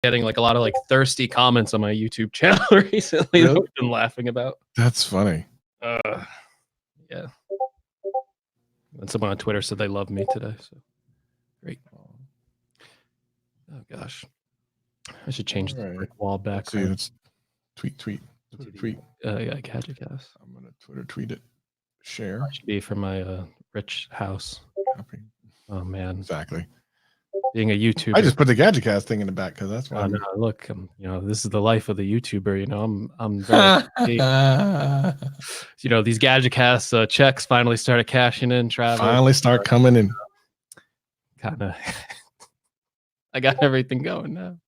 getting like a lot of like thirsty comments on my YouTube channel recently that I've been laughing about. That's funny. Yeah. And someone on Twitter said they love me today. So great. Oh gosh. I should change the brick wall back. See, it's tweet. Yeah, GadgetCast. I'm gonna Twitter tweet it. Share. That should be from my rich house. Copy. Oh man. Exactly. Being a YouTuber. I just put the GadgetCast thing in the back because that's why. No, look, this is the life of the YouTuber. I'm very, these GadgetCast checks finally started cashing in. Travis finally start coming in. Kind of. I got everything going now.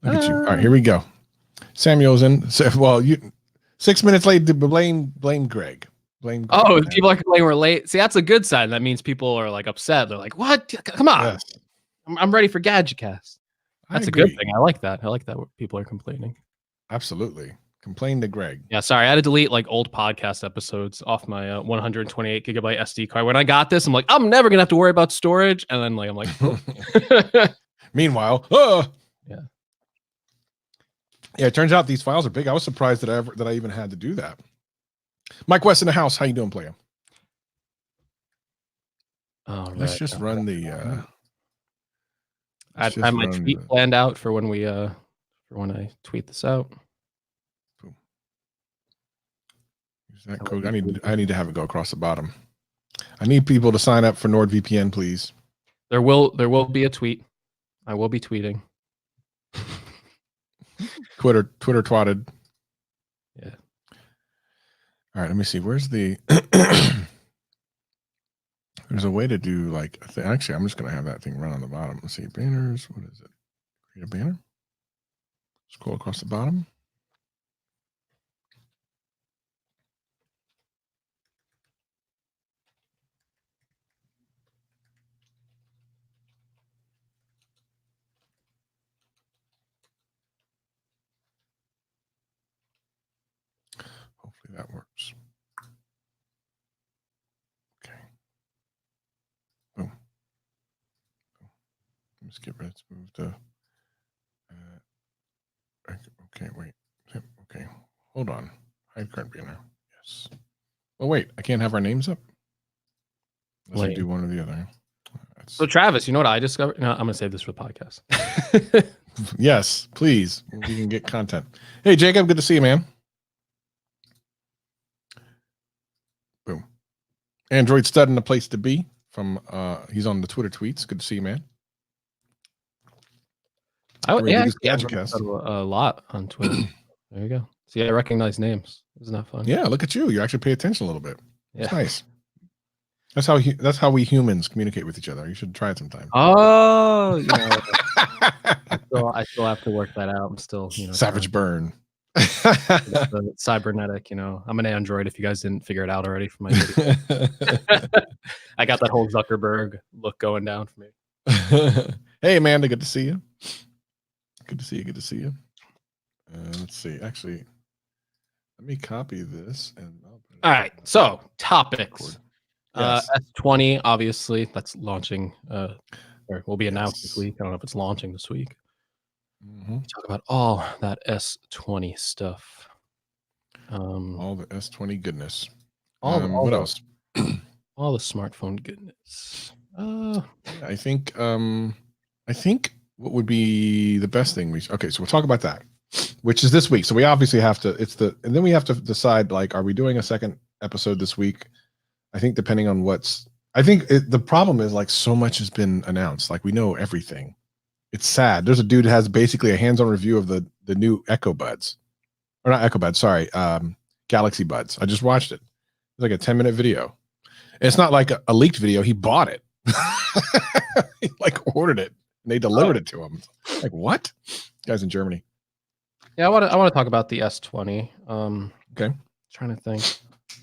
Look at you. All right, here we go. Samuel's in. Well, 6 minutes late to blame Greg. Blame Greg. Oh, people are complaining we're late. See, that's a good sign. That means people are like upset. They're like, "What? Come on." Yes. I'm ready for GadgetCast. That's a good thing. I like that. People are complaining. Absolutely. Complain to Greg. Yeah, sorry. I had to delete like old podcast episodes off my 128 gigabyte SD card. When I got this, I'm like, I'm never going to have to worry about storage. And then I'm like, oh. Meanwhile, yeah. Yeah, it turns out these files are big. I was surprised that I even had to do that. Mike West in the house. How you doing, player? Let's just run the I have my tweet planned out for when I tweet this out. Boom. Use that code. I need to have it go across the bottom. I need people to sign up for NordVPN, please. There will be a tweet. I will be tweeting. Twitter twatted. Yeah. All right, let me see. Where's the There's a way to do like actually I'm just gonna have that thing run on the bottom. Let's see, banners. What is it? Create a banner. Scroll across the bottom. Hopefully that works. Okay. Boom. Let's get rid. Let's move to. Okay, wait. Okay, hold on. Hide current banner. Yes. Oh wait, I can't have our names up. Unless we do one or the other. So Travis, you know what I discovered? No, I'm gonna save this for the podcast. Yes, please. We can get content. Hey Jacob, good to see you, man. Boom. Android stud in the place to be. From he's on the Twitter tweets. Good to see you, man. A lot on Twitter. There you go. See, I recognize names. Isn't that fun? Yeah, look at you. You actually pay attention a little bit. It's nice. That's how we humans communicate with each other. You should try it sometime. Oh, I still have to work that out. I'm still, Savage burn. Cybernetic, I'm an Android. If you guys didn't figure it out already from my video, I got that whole Zuckerberg look going down for me. Hey, Amanda, good to see you. Good to see you. Let's see. Actually, let me copy this and. All right. So topics. Yes. S20, obviously, that's launching. Or will be announced this week. I don't know if it's launching this week. Mm-hmm. Talk about all that S20 stuff. All the S20 goodness. What else? All the smartphone goodness. I think what would be the best thing so we'll talk about that, which is this week. So we obviously have to. And then we have to decide are we doing a second episode this week? I think depending on the problem is so much has been announced. We know everything. It's sad. There's a dude who has basically a hands-on review of the new Echo Buds, or not Echo Buds. Sorry, Galaxy Buds. I just watched it. It's like a 10-minute video. And it's not like a leaked video. He bought it. He ordered it and they delivered it to him. What? Guys in Germany. Yeah, I want to talk about the S20. Okay. Trying to think.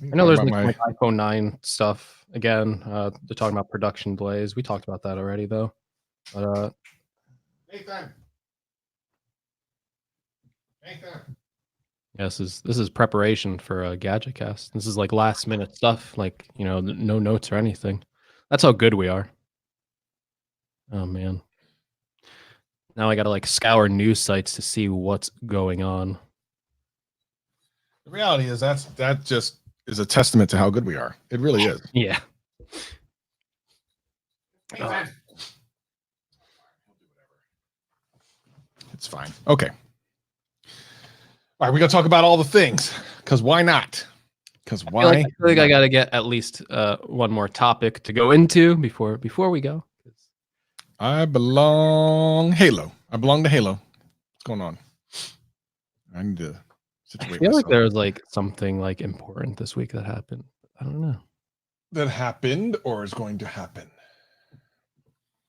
I know there's iPhone 9 stuff again. They're talking about production delays. We talked about that already, though. But Nathan. Yes, this is preparation for a GadgetCast. This is last minute stuff. No notes or anything. That's how good we are. Oh man. Now I gotta like scour news sites to see what's going on. The reality is that just is a testament to how good we are. It really is. Yeah. It's fine. Okay. All right, we're gonna talk about all the things. Because why not? Because why? I feel like I gotta get at least one more topic to go into before we go. I belong Halo. I belong to Halo. What's going on? I need to situate I feel like myself. there was like something like important this week that happened. I don't know. That happened or is going to happen.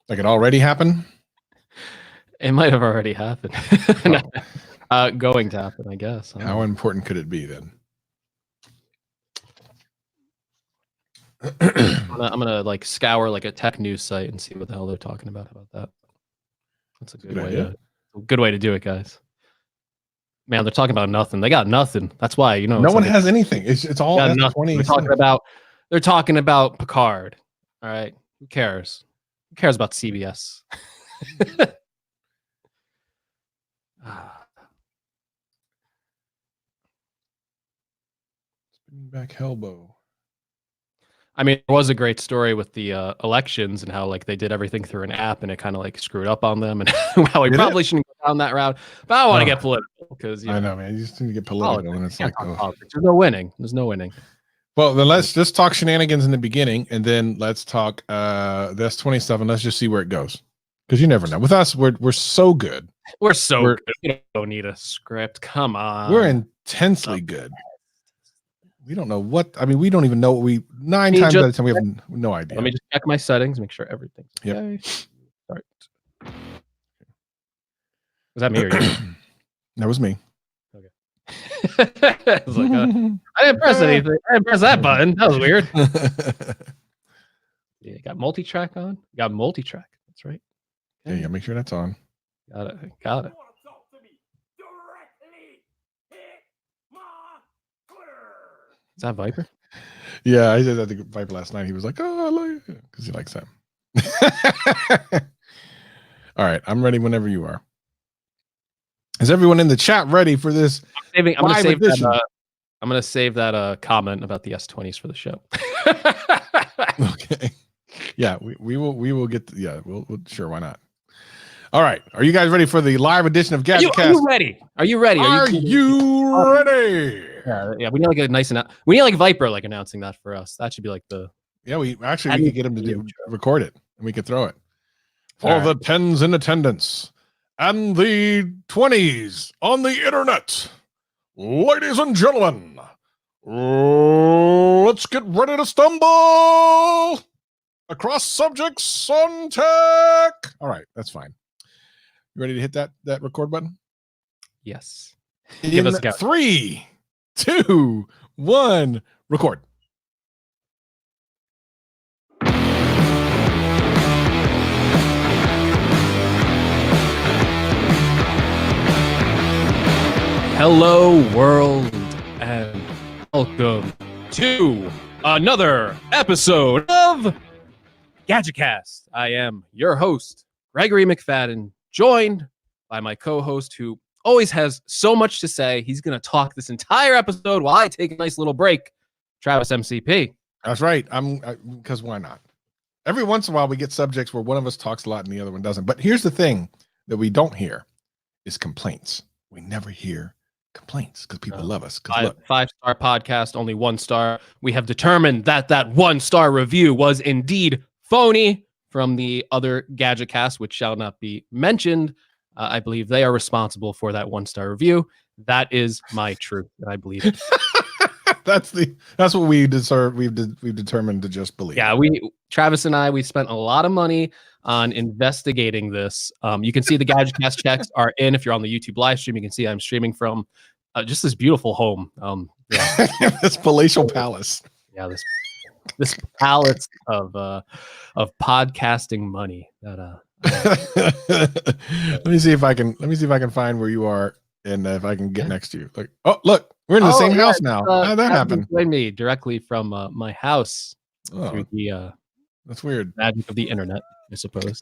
Like it already happened? It might have already happened. Going to happen, I guess. How important could it be then? I'm gonna like scour like a tech news site and see what the hell they're talking about that. That's a good way to do it, guys. Man, they're talking about nothing. They got nothing. That's why, you know, no one has anything. It's all S20. They're talking about Picard. All right. Who cares? Who cares about CBS? Spinning back Hellbow. I mean, there was a great story with the elections and how like they did everything through an app and it kind of like screwed up on them and how we probably shouldn't go down that route. But I don't want to get political because I know, man. You just need to get political, and it's like, there's no winning. There's no winning. Well, then let's just talk shenanigans in the beginning, and then let's talk the S20 stuff, and let's just see where it goes. Because you never know. With us, we're so good. We're good. You don't need a script. Come on. We're intensely good. We don't know what. I mean, we don't even know what we. 9 times out of 10, we have no idea. Let me just check my settings, make sure everything's okay. Yep. Start. Was that me or you? That was me. Okay. I was like, I didn't press anything. I didn't press that button. That was weird. Yeah, got multi-track on. Got multi-track. That's right. Okay. Yeah, make sure that's on. Got it. Is that Viper? Yeah, I said that to Viper last night. He was like, "Oh, I like it," because he likes that. All right, I'm ready whenever you are. Is everyone in the chat ready for this? I'm gonna save that comment about the S20s for the show. Okay. Yeah, we will get. We'll sure. Why not? All right. Are you guys ready for the live edition of GadgetCast? Are you ready? Are you ready? Are you ready? Yeah, we need like a nice we need like Viper like announcing that for us. That should be like the. Yeah, we could get him to record it and we could throw it for the 10s in attendance and the 20s on the internet. Ladies and gentlemen, let's get ready to stumble across subjects on tech. All right, that's fine. You ready to hit that record button? Yes. Give us a count. 3, 2, 1, record. Hello, world, and welcome to another episode of GadgetCast. I am your host, Gregory McFadden, joined by my co-host who always has so much to say. He's going to talk this entire episode while I take a nice little break. Travis MCP. That's right. Because why not? Every once in a while we get subjects where one of us talks a lot and the other one doesn't. But here's the thing that we don't hear is complaints. We never hear complaints because people love us. 5-star podcast, only 1 star. We have determined that 1-star review was indeed phony from the other GadgetCast, which shall not be mentioned. I believe they are responsible for that 1-star review. That is my truth. I believe it. That's what we deserve. We've determined to just believe. Yeah, Travis and I spent a lot of money on investigating this. You can see the GadgetCast checks are in. If you're on the YouTube live stream, you can see I'm streaming from just this beautiful home. This palatial palace. Yeah, this palace of podcasting money. Let me see if I can find where you are and if I can get next to you. Look, we're in the same house now. How did that happen? Join me directly from my house through the that's weird. magic of the internet. I suppose.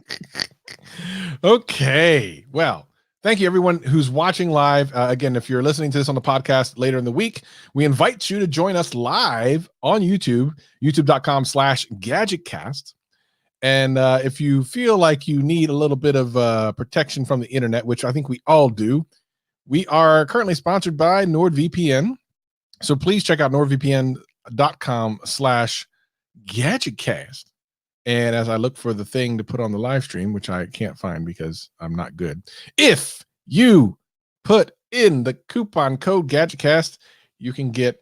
Okay. Well, thank you everyone who's watching live. Again, if you're listening to this on the podcast later in the week, we invite you to join us live on YouTube, youtube.com/GadgetCast. And if you feel like you need a little bit of protection from the internet, which I think we all do, we are currently sponsored by NordVPN. So please check out nordvpn.com/GadgetCast. And as I look for the thing to put on the live stream, which I can't find because I'm not good, if you put in the coupon code GadgetCast, you can get,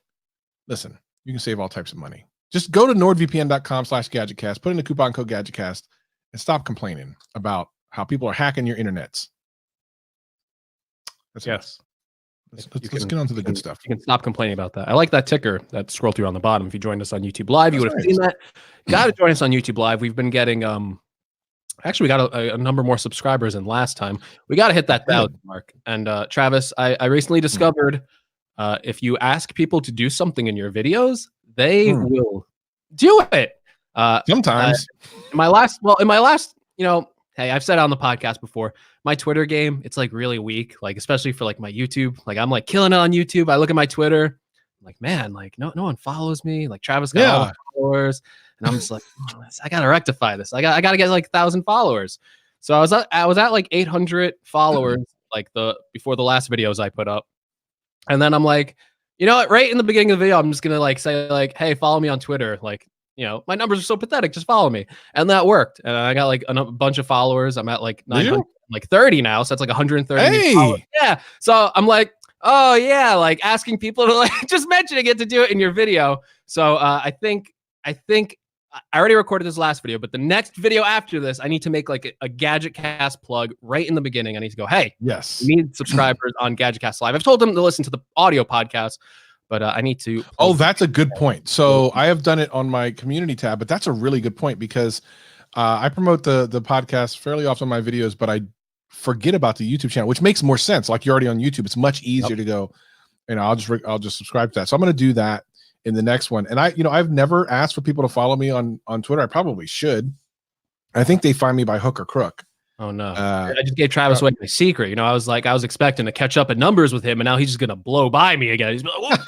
listen, you can save all types of money. Just go to nordvpn.com/GadgetCast, put in the coupon code GadgetCast, and stop complaining about how people are hacking your internets. That's yes. Let's get on to the good stuff. You can stop complaining about that. I like that ticker that scrolled through on the bottom. If you joined us on YouTube Live, you would have seen that. Got to join us on YouTube Live. We've been getting, actually, we got a number more subscribers than last time. We got to hit that 1,000 mark. And Travis, I recently discovered if you ask people to do something in your videos, they will do it. Sometimes. In my last, hey, I've said it on the podcast before, my Twitter game, it's like really weak, like especially for like my YouTube. Like I'm like killing it on YouTube. I look at my Twitter, I'm like, man, like no one follows me. Like Travis got all the followers, and I'm just like, I gotta rectify this. I gotta get like 1,000 followers. So I was at like 800 followers like before the last videos I put up, and then I'm like, you know what? Right in the beginning of the video, I'm just gonna like say like, hey, follow me on Twitter, like. My numbers are so pathetic. Just follow me. And that worked. And I got like a bunch of followers. I'm at like 900, like 30 now. So that's like 130. Hey. Yeah. So I'm like, oh yeah. Like asking people to like, just mentioning it to do it in your video. So I think I already recorded this last video, but the next video after this, I need to make like a GadgetCast plug right in the beginning. I need to go, hey, yes, we need subscribers on GadgetCast Live. I've told them to listen to the audio podcast. But I need to. Oh, that's a good point. So I have done it on my community tab, but that's a really good point because I promote the podcast fairly often on my videos, but I forget about the YouTube channel, which makes more sense. Like you're already on YouTube, it's much easier to go. I'll just subscribe to that. So I'm going to do that in the next one. And I've never asked for people to follow me on Twitter. I probably should. I think they find me by hook or crook. Oh no! I just gave Travis away my secret. I was expecting to catch up in numbers with him, and now he's just gonna blow by me again. He's like,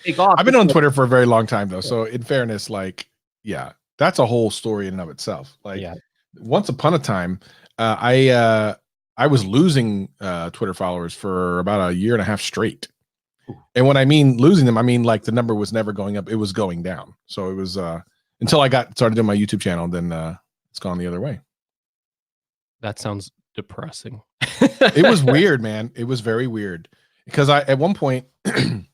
take off. I've been on Twitter for a very long time though, so in fairness, like, yeah, that's a whole story in and of itself. Like, once upon a time, I was losing Twitter followers for about a year and a half straight. And when I mean losing them, I mean like the number was never going up; it was going down. So it was until I started doing my YouTube channel, then it's gone the other way. That sounds depressing. It was weird, man. It was very weird because at one point, it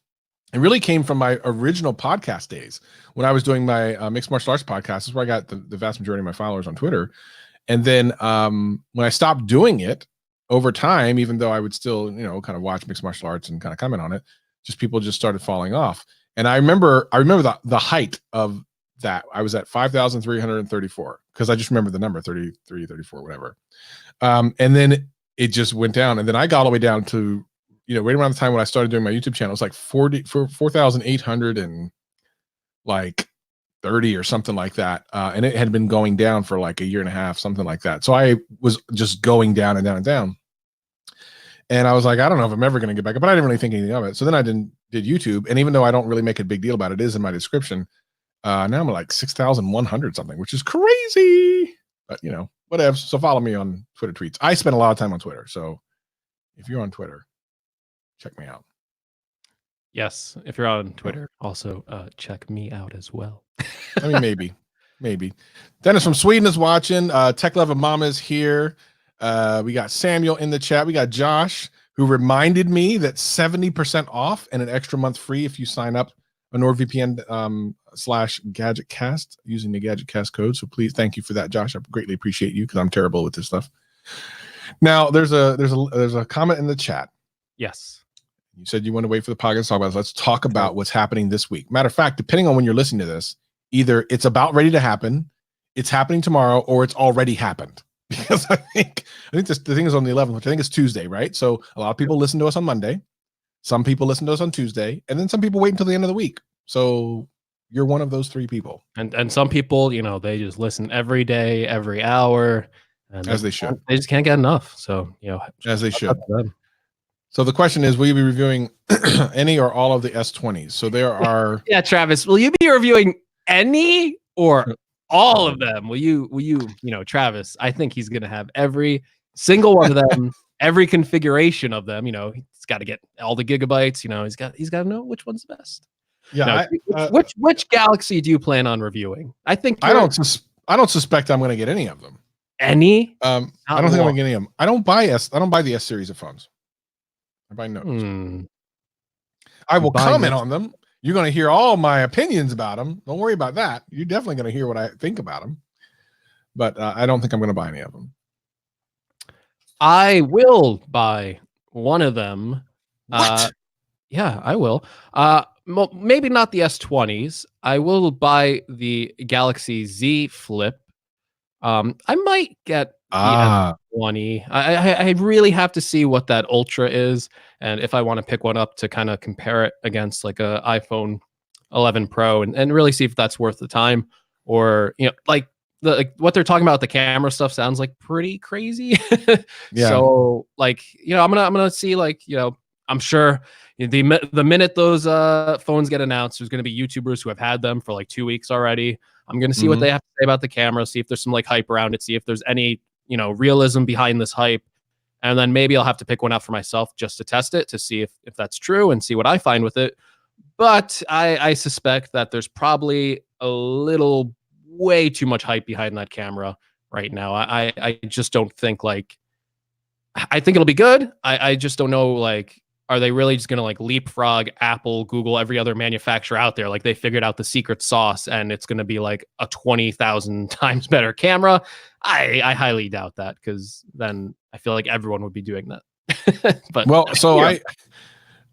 really came from my original podcast days when I was doing my mixed martial arts podcast. That's where I got the vast majority of my followers on Twitter. And then when I stopped doing it over time, even though I would still, kind of watch mixed martial arts and kind of comment on it, people just started falling off. And I remember the height of that. I was at 5,334 because I just remember the number 33, 34, whatever. And then it just went down. And then I got all the way down to, right around the time when I started doing my YouTube channel, it's like 4,800 and like 30 or something like that. And it had been going down for like a year and a half, something like that. So I was just going down and down and down. And I was like, I don't know if I'm ever going to get back up, but I didn't really think anything of it. So then I did YouTube. And even though I don't really make a big deal about it, it is in my description. Now I'm like 6,100 something, which is crazy, but whatever. So follow me on Twitter tweets. I spend a lot of time on Twitter. So if you're on Twitter, check me out. Yes. If you're on Twitter, also check me out as well. I mean, maybe. Dennis from Sweden is watching. Tech Love and Mama is here. We got Samuel in the chat. We got Josh, who reminded me that 70% off and an extra month free if you sign up on NordVPN /GadgetCast using the GadgetCast code. So please, thank you for that, Josh. I greatly appreciate you because I'm terrible with this stuff. Now there's a comment in the chat. Yes. You said you want to wait for the podcast to talk about this. Let's talk about what's happening this week. Matter of fact, depending on when you're listening to this, either it's about ready to happen, it's happening tomorrow, or it's already happened. Because I think the thing is on the 11th, which I think is Tuesday, right? So a lot of people listen to us on Monday. Some people listen to us on Tuesday, and then some people wait until the end of the week. So, you're one of those 3 people. And some people, you know, they just listen every day, every hour, and As they should. They just can't get enough. So, you know, as they should. So the question is, will you be reviewing any or all of the S20s? So there are. Yeah, Travis, will you be reviewing any or all of them? Will you, you know, Travis, I think he's going to have every single one of them, every configuration of them. You know, he's got to get all the gigabytes. You know, he's got to know which one's the best. Yeah. No, which Galaxy do you plan on reviewing? I think I don't suspect I'm going to get any of them. Any? I don't think I'm going to get any of them. I don't buy the S series of phones. I buy Notes. I will comment on them. You're going to hear all my opinions about them. Don't worry about that. You're definitely going to hear what I think about them. But I don't think I'm going to buy any of them. I will buy one of them. What? Yeah, I will. Maybe not the S20s. I will buy the Galaxy Z Flip. I might get the S20. I really have to see what that Ultra is, and if I want to pick one up to kind of compare it against like a iPhone 11 Pro, and really see if that's worth the time, or you know, like what they're talking about the camera stuff sounds like pretty crazy. Yeah. So like, you know, I'm gonna see, like, you know, I'm sure the minute those phones get announced, there's going to be YouTubers who have had them for like 2 weeks already. I'm going to see what they have to say about the camera, see if there's some like hype around it, see if there's any, you know, realism behind this hype. And then maybe I'll have to pick one out for myself just to test it, to see if that's true and see what I find with it. But I suspect that there's probably a little way too much hype behind that camera right now. I just don't think, like, I think it'll be good. I just don't know, like, are they really just going to like leapfrog Apple, Google, every other manufacturer out there? Like they figured out the secret sauce and it's going to be like a 20,000 times better camera. I highly doubt that, because then I feel like everyone would be doing that. But well, so yeah.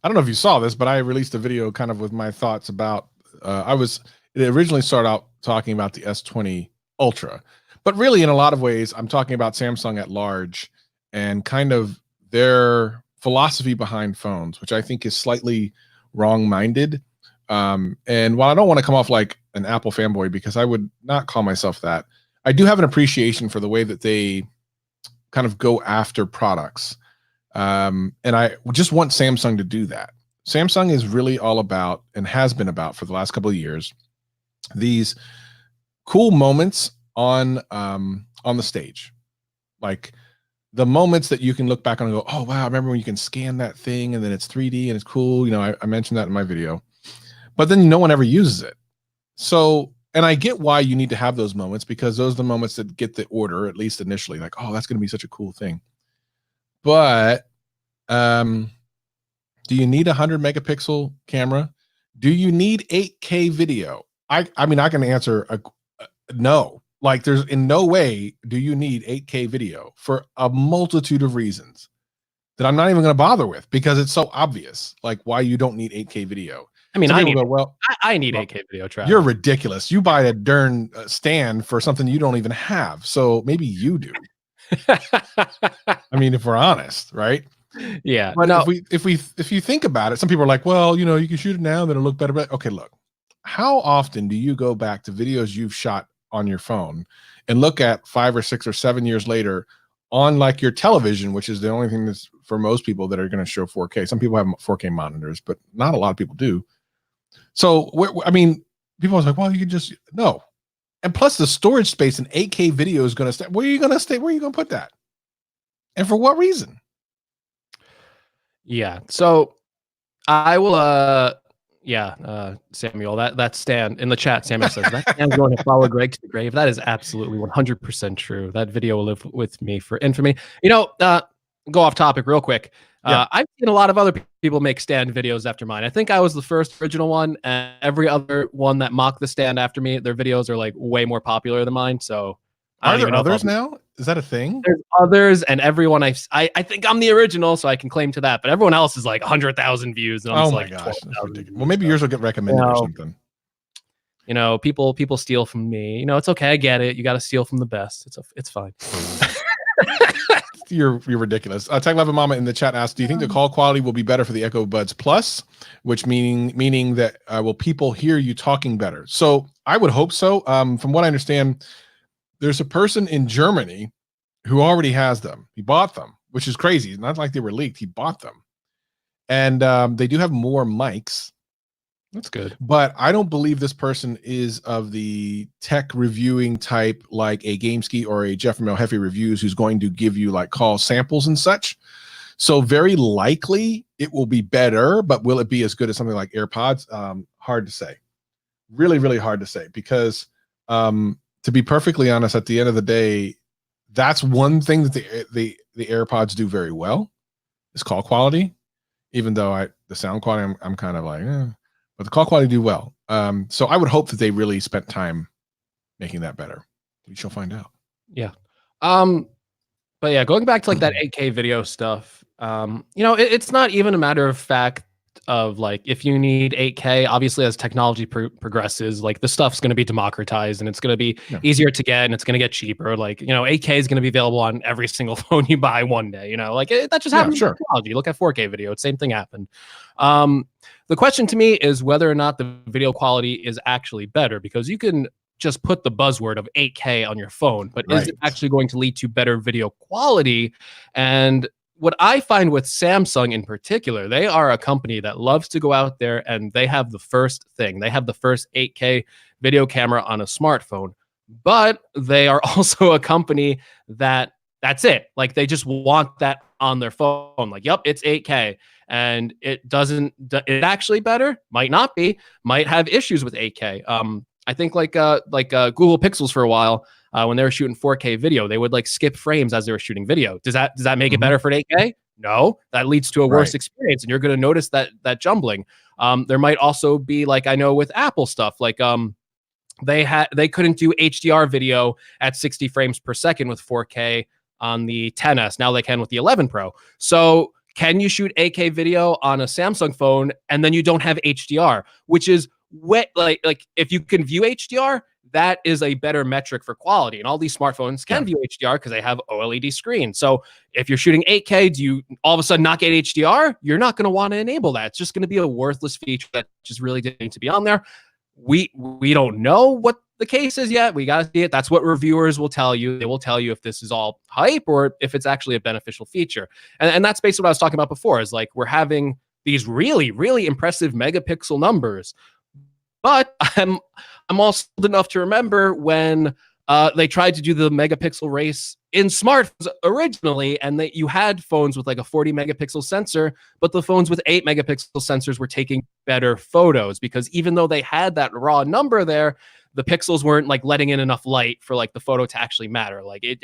I don't know if you saw this, but I released a video kind of with my thoughts about, it originally started out talking about the S20 Ultra, but really in a lot of ways, I'm talking about Samsung at large and kind of their philosophy behind phones, which I think is slightly wrong-minded. And while I don't want to come off like an Apple fanboy, because I would not call myself that, I do have an appreciation for the way that they kind of go after products. And I just want Samsung to do that. Samsung is really all about, and has been about for the last couple of years, these cool moments on the stage. Like the moments that you can look back on and go, oh, wow, I remember when you can scan that thing and then it's 3D and it's cool. You know, I mentioned that in my video, but then no one ever uses it. So, and I get why you need to have those moments, because those are the moments that get the order, at least initially, like, oh, that's going to be such a cool thing. But do you need a 100 megapixel camera? Do you need 8K video? I mean, I can answer no. Like, there's in no way do you need 8K video for a multitude of reasons that I'm not even going to bother with, because it's so obvious, like, why you don't need 8K video. I mean, I need 8K video, Travis. You're ridiculous. You buy a darn stand for something you don't even have. So maybe you do. I mean, if we're honest, right? Yeah. But no, if you think about it, some people are like, well, you know, you can shoot it now, then it'll look better. But okay, look, how often do you go back to videos you've shot on your phone and look at 5 or 6 or 7 years later on like your television, which is the only thing that's for most people that are going to show 4K. Some people have 4K monitors, but not a lot of people do. So, I mean, people are like, well, you can just, no. And plus the storage space in 8K video is going to stay. Where are you going to stay? Where are you going to put that? And for what reason? Yeah. So I will, Samuel, that stand in the chat, Samuel says that stand's going to follow Greg to the grave. That is absolutely 100% true. That video will live with me for infamy. You know, go off topic real quick. I've seen a lot of other people make stand videos after mine. I think I was the first original one, and every other one that mocked the stand after me, their videos are like way more popular than mine. So are there others now? Is that a thing? There's others, and everyone I think I'm the original, so I can claim to that. But everyone else is like 100,000 views. And I'm oh my gosh, that's ridiculous. Well, maybe yours will get recommended or something. You know, people steal from me. You know, it's okay. I get it. You got to steal from the best. It's fine. You're ridiculous. Tech Love Mama in the chat asked, do you think the call quality will be better for the Echo Buds Plus, which meaning that will people hear you talking better? So I would hope so. From what I understand, there's a person in Germany who already has them. He bought them, which is crazy. It's not like they were leaked. He bought them. And they do have more mics. That's good. But I don't believe this person is of the tech reviewing type like a GameSki or a Jeff Mel Hefe Reviews, who's going to give you like call samples and such. So very likely it will be better, but will it be as good as something like AirPods? Hard to say. Really, really hard to say, because to be perfectly honest, at the end of the day, that's one thing that the AirPods do very well is call quality. Even though the sound quality, I'm kind of like, but the call quality do well. So I would hope that they really spent time making that better. We shall find out. Yeah. But yeah, going back to like that 8K video stuff, it's not even a matter of fact of like, if you need 8K, obviously as technology progresses, like the stuff's going to be democratized and it's going to be easier to get and it's going to get cheaper. Like, 8K is going to be available on every single phone you buy one day, like that just happened. Sure. Technology. Look at 4K video. Same thing happened. The question to me is whether or not the video quality is actually better, because you can just put the buzzword of 8K on your phone, but is it actually going to lead to better video quality? And what I find with Samsung in particular, they are a company that loves to go out there and they have the first thing. They have the first 8K video camera on a smartphone, but they are also a company that's it. Like they just want that on their phone. Like, yep, it's 8K. And it actually better? Might not be. Might have issues with 8K. I think like Google Pixels for a while, when they were shooting 4K video, they would like skip frames as they were shooting video. Does that make it better for an 8K? No, that leads to a worse experience, and you're going to notice that jumbling. There might also be, like I know with Apple stuff, like they couldn't do HDR video at 60 frames per second with 4K on the 10s. Now they can with the 11 Pro. So can you shoot 8K video on a Samsung phone and then you don't have HDR, which is like if you can view HDR, that is a better metric for quality. And all these smartphones can view HDR because they have OLED screens. So if you're shooting 8K, do you all of a sudden not get HDR? You're not going to want to enable that. It's just going to be a worthless feature that just really didn't need to be on there. We don't know what the case is yet. We got to see it. That's what reviewers will tell you. They will tell you if this is all hype or if it's actually a beneficial feature. And that's basically what I was talking about before, is like we're having these really, really impressive megapixel numbers. But I'm also old enough to remember when they tried to do the megapixel race in smartphones originally, and that you had phones with like a 40 megapixel sensor, but the phones with 8 megapixel sensors were taking better photos, because even though they had that raw number there, the pixels weren't like letting in enough light for like the photo to actually matter. Like it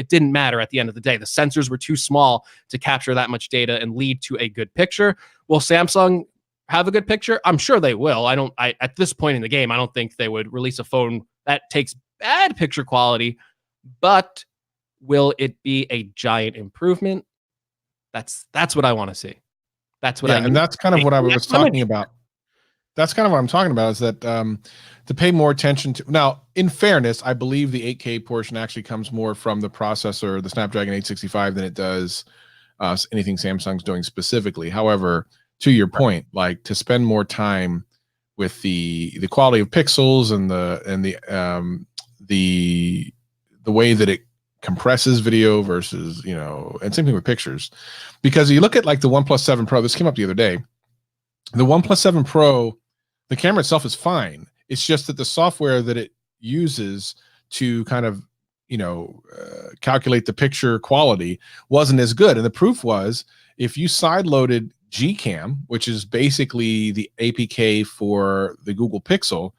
didn't matter at the end of the day. The sensors were too small to capture that much data and lead to a good picture. Will Samsung have a good picture? I'm sure they will. At this point in the game, I don't think they would release a phone that takes bad picture quality, but will it be a giant improvement? That's what I want to see. That's what and that's kind of what I was talking about. That's kind of what I'm talking about, is that to pay more attention to. Now, in fairness, I believe the 8K portion actually comes more from the processor, the Snapdragon 865, than it does anything Samsung's doing specifically. However, to your point, like to spend more time with the quality of pixels and the way that it compresses video versus, and same thing with pictures, because you look at like the OnePlus 7 Pro. This came up the other day. The OnePlus 7 Pro, the camera itself is fine. It's just that the software that it uses to kind of, calculate the picture quality wasn't as good. And the proof was, if you side-loaded Gcam, which is basically the APK for the Google Pixel,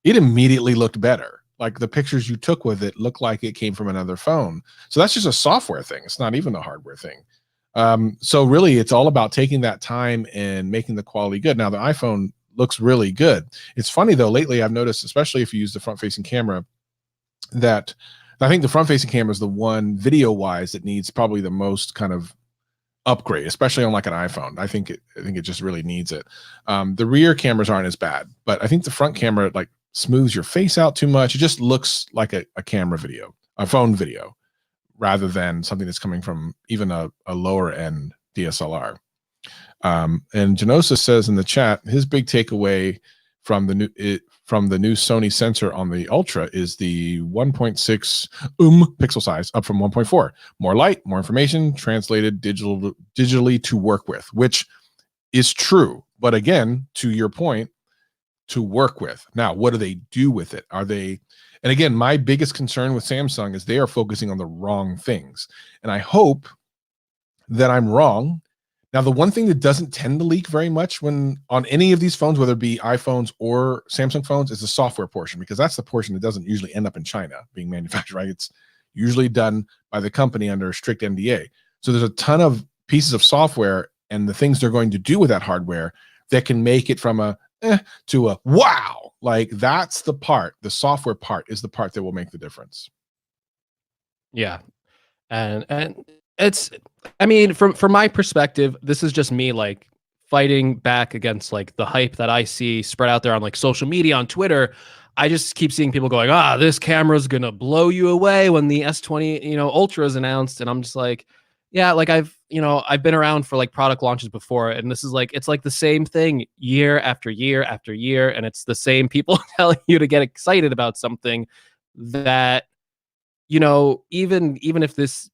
it immediately looked better. Like the pictures you took with it looked like it came from another phone. So that's just a software thing. It's not even a hardware thing. So really, it's all about taking that time and making the quality good. Now, the iPhone looks really good. It's funny, though, lately I've noticed, especially if you use the front-facing camera, that I think the front-facing camera is the one video-wise that needs probably the most kind of upgrade, especially on like an iPhone. I think it just really needs it. The rear cameras aren't as bad, but I think the front camera like smooths your face out too much. It just looks like a camera video, a phone video, rather than something that's coming from even a lower end DSLR. And Genosis says in the chat, his big takeaway from the new Sony sensor on the Ultra is the 1.6 pixel size, up from 1.4. More light, more information, translated digitally to work with, which is true. But again, to your point, to work with. Now, what do they do with it? Are they? And again, my biggest concern with Samsung is they are focusing on the wrong things. And I hope that I'm wrong. Now, the one thing that doesn't tend to leak very much when on any of these phones, whether it be iPhones or Samsung phones, is the software portion, because that's the portion that doesn't usually end up in China being manufactured, right? It's usually done by the company under a strict NDA. So there's a ton of pieces of software and the things they're going to do with that hardware that can make it from a to a wow. Like that's the part, the software part is the part that will make the difference. Yeah. And it's, I mean, from my perspective, this is just me like fighting back against like the hype that I see spread out there on like social media, on Twitter. I just keep seeing people going, this camera's gonna blow you away when the S20, Ultra is announced. And I'm just like, yeah, like I've been around for like product launches before, and this is like, it's like the same thing year after year after year. And it's the same people telling you to get excited about something that, even if this,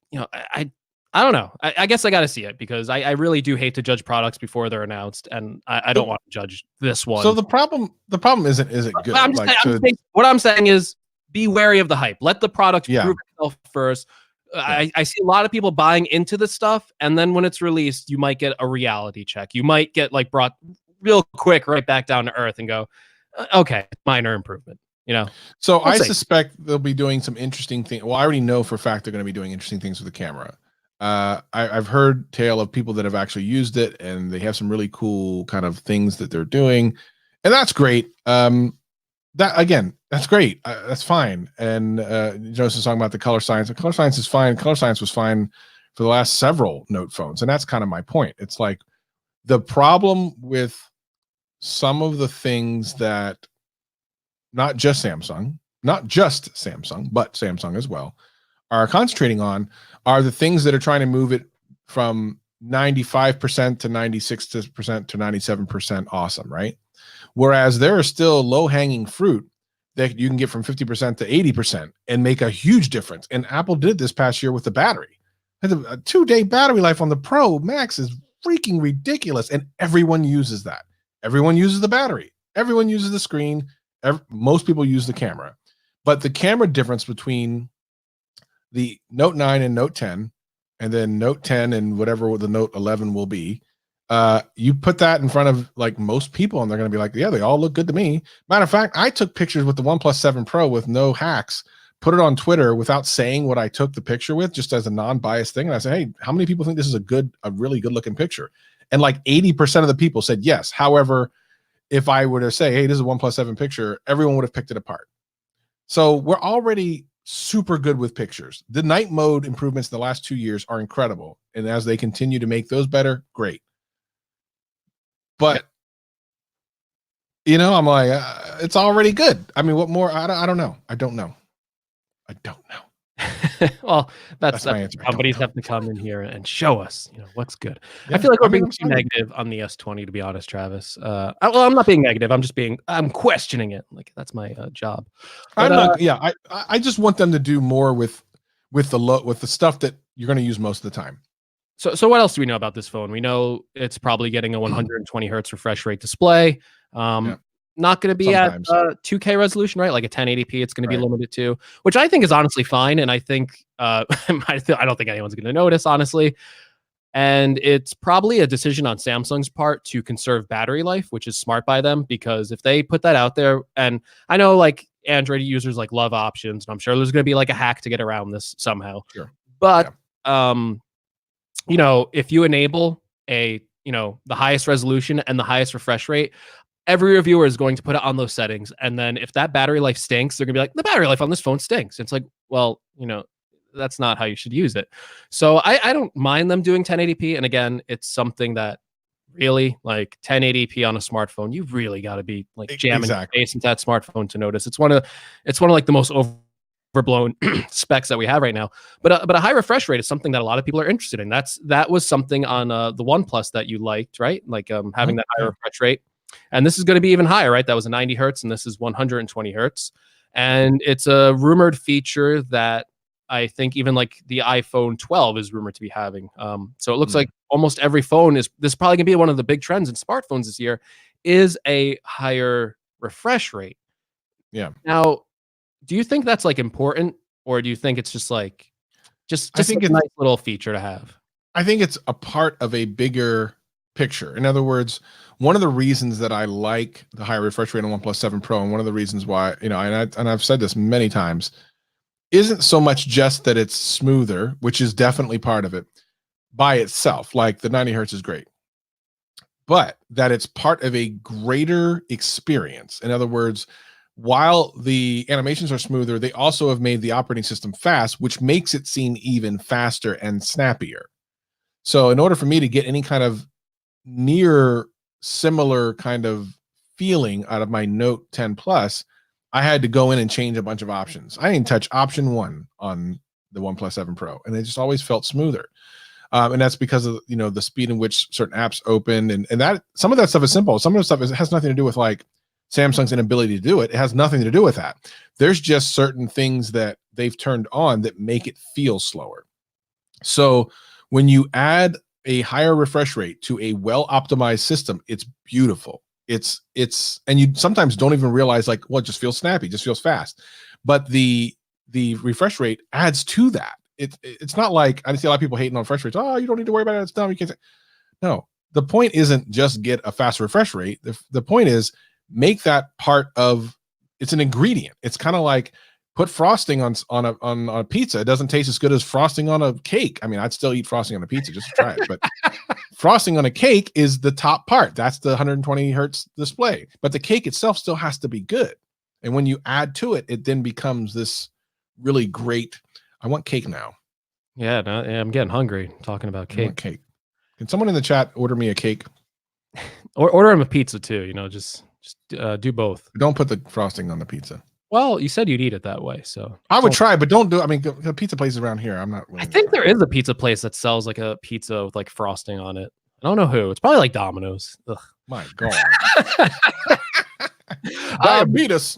I don't know. I guess I got to see it, because I really do hate to judge products before they're announced, and I don't want to judge this one. So the problem isn't good. What I'm saying is be wary of the hype. Let the product prove itself first. I see a lot of people buying into the stuff, and then when it's released, you might get a reality check. You might get like brought real quick right back down to earth and go, okay, minor improvement. So I suspect they'll be doing some interesting things. Well, I already know for a fact they're going to be doing interesting things with the camera. I've heard tale of people that have actually used it, and they have some really cool kind of things that they're doing, and that's great. That's great. That's fine. And Joseph's talking about the color science. The color science is fine. Color science was fine for the last several Note phones, and that's kind of my point. It's like the problem with some of the things that not just Samsung, but Samsung as well, are concentrating on are the things that are trying to move it from 95% to 96% to 97% awesome, right? Whereas there are still low-hanging fruit that you can get from 50% to 80% and make a huge difference. And Apple did this past year with the battery. A 2-day battery life on the Pro Max is freaking ridiculous, and everyone uses that. Everyone uses the battery. Everyone uses the screen. Most people use the camera. But the camera difference between the Note 9 and Note 10, and then Note 10 and whatever the Note 11 will be, you put that in front of like most people, and they're going to be like, yeah, they all look good to me. Matter of fact, I took pictures with the OnePlus 7 Pro with no hacks, put it on Twitter without saying what I took the picture with, just as a non-biased thing. And I said, hey, how many people think this is a really good looking picture? And like 80% of the people said yes. However, if I were to say, hey, this is a OnePlus 7 picture, everyone would have picked it apart. So we're already super good with pictures. The night mode improvements in the last 2 years are incredible. And as they continue to make those better, great. But, I'm like, it's already good. I mean, what more? I don't know. I don't know. Well, that's my answer. Companies have to come in here and show us, what's good. Yeah, I feel like we're being too negative on the S20, to be honest, Travis. I'm not being negative. I'm questioning it. Like that's my job. But, I just want them to do more with the stuff that you're going to use most of the time. So what else do we know about this phone? We know it's probably getting a 120 hertz refresh rate display. Not going to be at 2K resolution, right? Like a 1080p, it's going to be limited to, which I think is honestly fine. And I think I don't think anyone's going to notice, honestly. And it's probably a decision on Samsung's part to conserve battery life, which is smart by them, because if they put that out there, and I know like Android users like love options, and I'm sure there's going to be like a hack to get around this somehow. Sure. But if you enable the highest resolution and the highest refresh rate, every reviewer is going to put it on those settings. And then if that battery life stinks, they're gonna be like, the battery life on this phone stinks. It's like, well, that's not how you should use it. So I don't mind them doing 1080p. And again, it's something that really, like 1080p on a smartphone, you really got to be like jamming your face into that smartphone to notice. It's one of like the most overblown specs that we have right now. But a high refresh rate is something that a lot of people are interested in. That was something on the OnePlus that you liked, right? Like having that higher refresh rate. And this is going to be even higher, right? That was a 90 hertz, and this is 120 hertz. And it's a rumored feature that I think even like the iPhone 12 is rumored to be having. So it looks like almost every phone is. This is probably going to be one of the big trends in smartphones this year, is a higher refresh rate. Yeah. Now, do you think that's like important, or do you think it's just like I think it's a nice little feature to have? I think it's a part of a bigger picture. In other words, one of the reasons that I like the higher refresh rate on OnePlus 7 Pro, and one of the reasons why, and I've said this many times, isn't so much just that it's smoother, which is definitely part of it by itself. Like the 90 hertz is great, but that it's part of a greater experience. In other words, while the animations are smoother, they also have made the operating system fast, which makes it seem even faster and snappier. So in order for me to get any kind of near similar kind of feeling out of my Note 10 Plus, I had to go in and change a bunch of options. I didn't touch option 1 on the OnePlus 7 Pro, and it just always felt smoother. And that's because of the speed in which certain apps open, and that some of that stuff is simple. Some of the stuff has nothing to do with like Samsung's inability to do it. It has nothing to do with that. There's just certain things that they've turned on that make it feel slower. So when you add a higher refresh rate to a well-optimized system, it's beautiful. It's and you sometimes don't even realize, like, well, it just feels snappy, just feels fast. But the refresh rate adds to that. It's not like I see a lot of people hating on refresh rates. Oh, you don't need to worry about it. It's dumb. You can't say. No, the point isn't just get a fast refresh rate. The point is make that part of, it's an ingredient. It's kind of like put frosting on a pizza. It doesn't taste as good as frosting on a cake. I mean, I'd still eat frosting on a pizza just to try it, but frosting on a cake is the top part. That's the 120 hertz display, but the cake itself still has to be good. And when you add to it, it then becomes this really great. I want cake now. Yeah, no, I'm getting hungry talking about cake. I want cake. Can someone in the chat order me a cake? Or order him a pizza too. Just do both. Don't put the frosting on the pizza. Well, you said you'd eat it that way, so I would try, but don't do. I mean, the pizza places around here, I'm not. I think there is a pizza place that sells like a pizza with like frosting on it. I don't know who. It's probably like Domino's. Ugh. My God. Diabetes.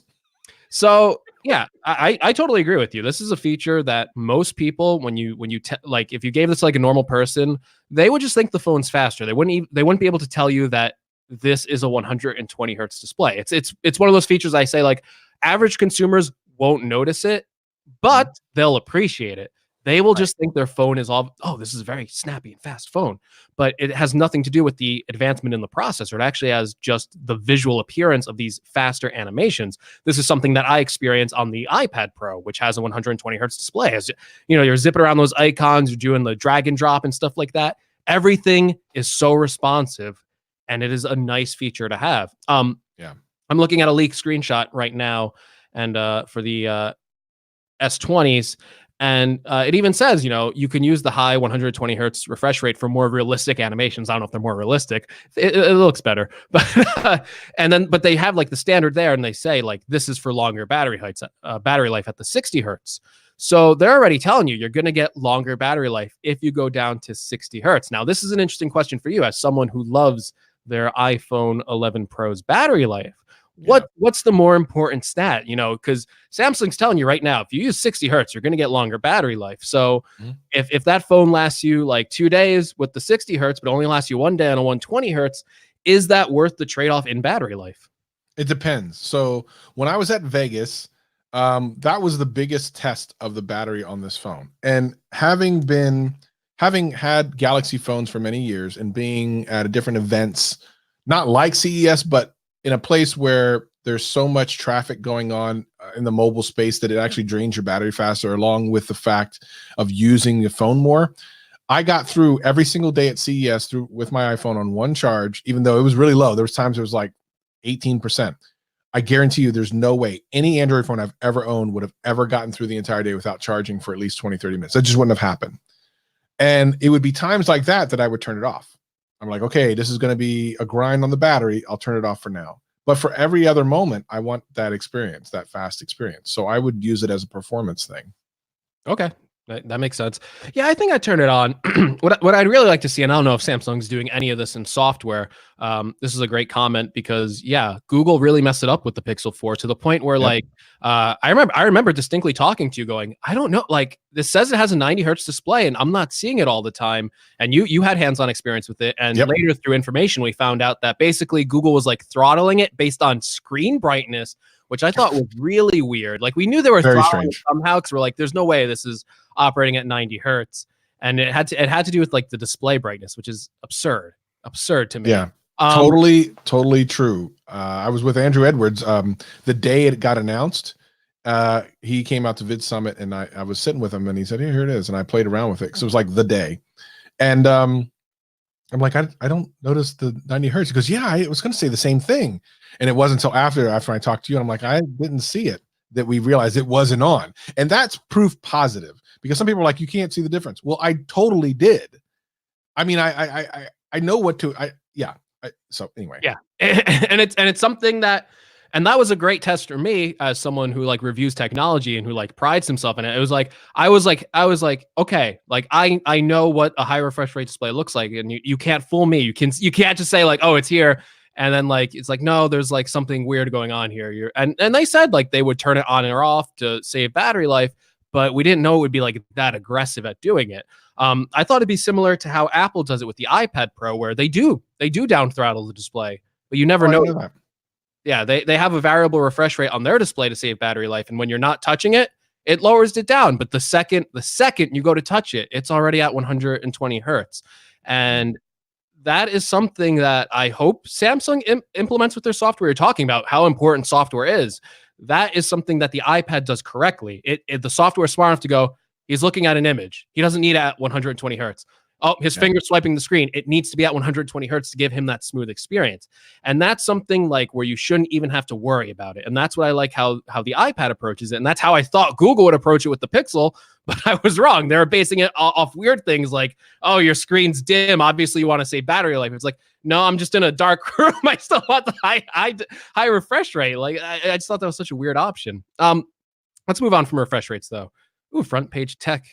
So yeah, I totally agree with you. This is a feature that most people, when you like, if you gave this to like a normal person, they would just think the phone's faster. They wouldn't be able to tell you that this is a 120 hertz display. It's one of those features I say, like, average consumers won't notice it, but they'll appreciate it. They will just think their phone is all, oh, this is a very snappy and fast phone. But it has nothing to do with the advancement in the processor. It actually has just the visual appearance of these faster animations. This is something that I experience on the iPad Pro, which has a 120 hertz display. As you're zipping around those icons, you're doing the drag and drop and stuff like that. Everything is so responsive, and it is a nice feature to have. Yeah. I'm looking at a leaked screenshot right now, and for the S20s, and it even says, you can use the high 120 hertz refresh rate for more realistic animations. I don't know if they're more realistic. It looks better, but but they have like the standard there, and they say like this is for longer battery life at the 60 hertz. So they're already telling you you're going to get longer battery life if you go down to 60 hertz. Now, this is an interesting question for you as someone who loves their iPhone 11 Pro's battery life. What's the more important stat? Because Samsung's telling you right now, if you use 60 hertz, you're going to get longer battery life. So if that phone lasts you like 2 days with the 60 hertz, but only lasts you 1 day on a 120 hertz, is that worth the trade-off in battery life? It depends. So when I was at Vegas, that was the biggest test of the battery on this phone. And having had Galaxy phones for many years and being at different events, not like CES, but in a place where there's so much traffic going on in the mobile space that it actually drains your battery faster, along with the fact of using the phone more. I got through every single day at CES with my iPhone on one charge, even though it was really low. There was times it was like 18%. I guarantee you there's no way any Android phone I've ever owned would have ever gotten through the entire day without charging for at least 20, 30 minutes. That just wouldn't have happened. And it would be times like that I would turn it off. I'm like, okay, this is going to be a grind on the battery. I'll turn it off for now. But for every other moment, I want that experience, that fast experience. So I would use it as a performance thing. Okay. That makes sense. Yeah, I think I turn it on. What I'd really like to see, and I don't know if Samsung's doing any of this in software. This is a great comment because yeah, Google really messed it up with the Pixel 4 to the point where like I remember distinctly talking to you going, I don't know, like this says it has a 90 hertz display and I'm not seeing it all the time. And you had hands-on experience with it. And later through information, we found out that basically Google was like throttling it based on screen brightness, which I thought was really weird. Like we knew they were Very throttling strange. somehow because we're like, there's no way this is operating at 90 hertz. And it had to do with like the display brightness, which is absurd to me. Yeah, totally true. I was with Andrew Edwards the day it got announced. He came out to Vid Summit and I was sitting with him and he said, here it is. And I played around with it. So it was like the day. And I'm like, I don't notice the 90 hertz. He goes, yeah, I was going to say the same thing. And it wasn't until after I talked to you and I'm like, I didn't see it, that we realized it wasn't on. And that's proof positive because some people are like, you can't see the difference. Well, I totally did. I mean, I know what to, so anyway. Yeah. And it's something that, and that was a great test for me as someone who like reviews technology and who like prides himself in it. It was like, I was like, okay, like I know what a high refresh rate display looks like. And you can't fool me. You can't just say like, oh, it's here. And then like, it's like, no, there's like something weird going on here. And they said like they would turn it on or off to save battery life, but we didn't know it would be like that aggressive at doing it. I thought it'd be similar to how Apple does it with the iPad Pro, where they do down throttle the display, but you never know. That. Yeah, they have a variable refresh rate on their display to save battery life, and when you're not touching it, it lowers it down. But the second you go to touch it, it's already at 120 hertz, and that is something that I hope Samsung implements with their software. You're talking about how important software is. That is something that the iPad does correctly. The software is smart enough to go, he's looking at an image. He doesn't need it at 120 hertz. Oh, his finger's swiping the screen. It needs to be at 120 hertz to give him that smooth experience. And that's something like where you shouldn't even have to worry about it. And that's what I like how the iPad approaches it. And that's how I thought Google would approach it with the Pixel, but I was wrong. They were basing it off weird things like, oh, your screen's dim. Obviously you want to save battery life. It's like, no, I'm just in a dark room. I still want the high refresh rate. Like I just thought that was such a weird option. Let's move on from refresh rates though. Ooh, front page tech.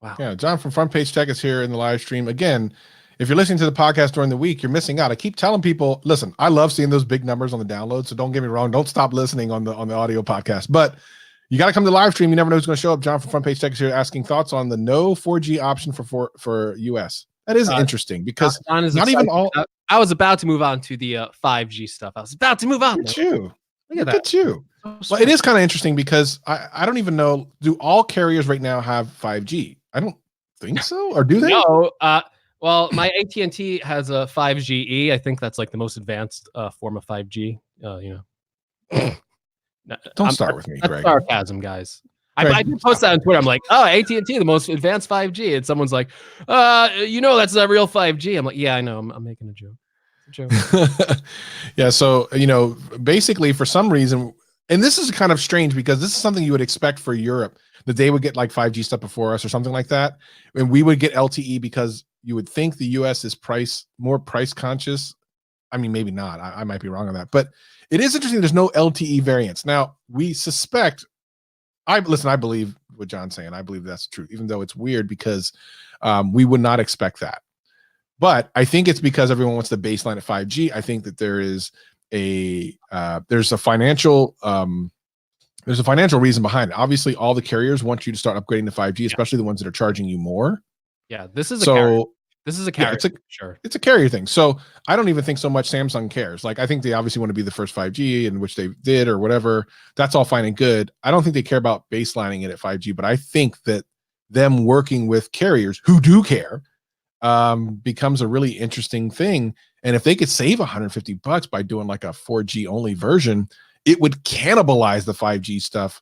Wow. Yeah, John from Front Page Tech is here in the live stream. Again, if you're listening to the podcast during the week, you're missing out. I keep telling people, listen, I love seeing those big numbers on the download, so don't get me wrong. Don't stop listening on the audio podcast. But you got to come to the live stream. You never know who's going to show up. John from Front Page Tech is here asking thoughts on the no 4G option for US. That is interesting because not even all. I was about to move on to the 5G stuff. I was about to move on. Look at you. Look at you. Well, it is kind of interesting because I don't even know. Do all carriers right now have 5G? I don't think so. Or do they? No. Well, my AT&T has a 5GE. I think that's like the most advanced form of 5G. You know. Don't start with me, that's Greg. Sarcasm, guys. I did post that on Twitter. I'm like, oh, AT&T, the most advanced 5G. And someone's like, that's a real 5G. I'm like, yeah, I know. I'm making a joke. Yeah. So, basically for some reason, and this is kind of strange because this is something you would expect for Europe, that they would get like 5G stuff before us or something like that. And we would get LTE because you would think the US is more price conscious. I mean, maybe not. I might be wrong on that, but it is interesting. There's no LTE variants. Now we suspect, I believe what John's saying. I believe that's the truth, even though it's weird because we would not expect that. But I think it's because everyone wants the baseline at 5G. I think that there's a financial reason behind it. Obviously, all the carriers want you to start upgrading to 5G, especially the ones that are charging you more. Yeah, this is a carrier. Sure. It's a carrier thing. So I don't even think so much Samsung cares. Like I think they obviously want to be the first 5G, in which they did or whatever. That's all fine and good. I don't think they care about baselining it at 5G, but I think that them working with carriers who do care becomes a really interesting thing. And if they could save $150 by doing like a 4G only version, it would cannibalize the 5G stuff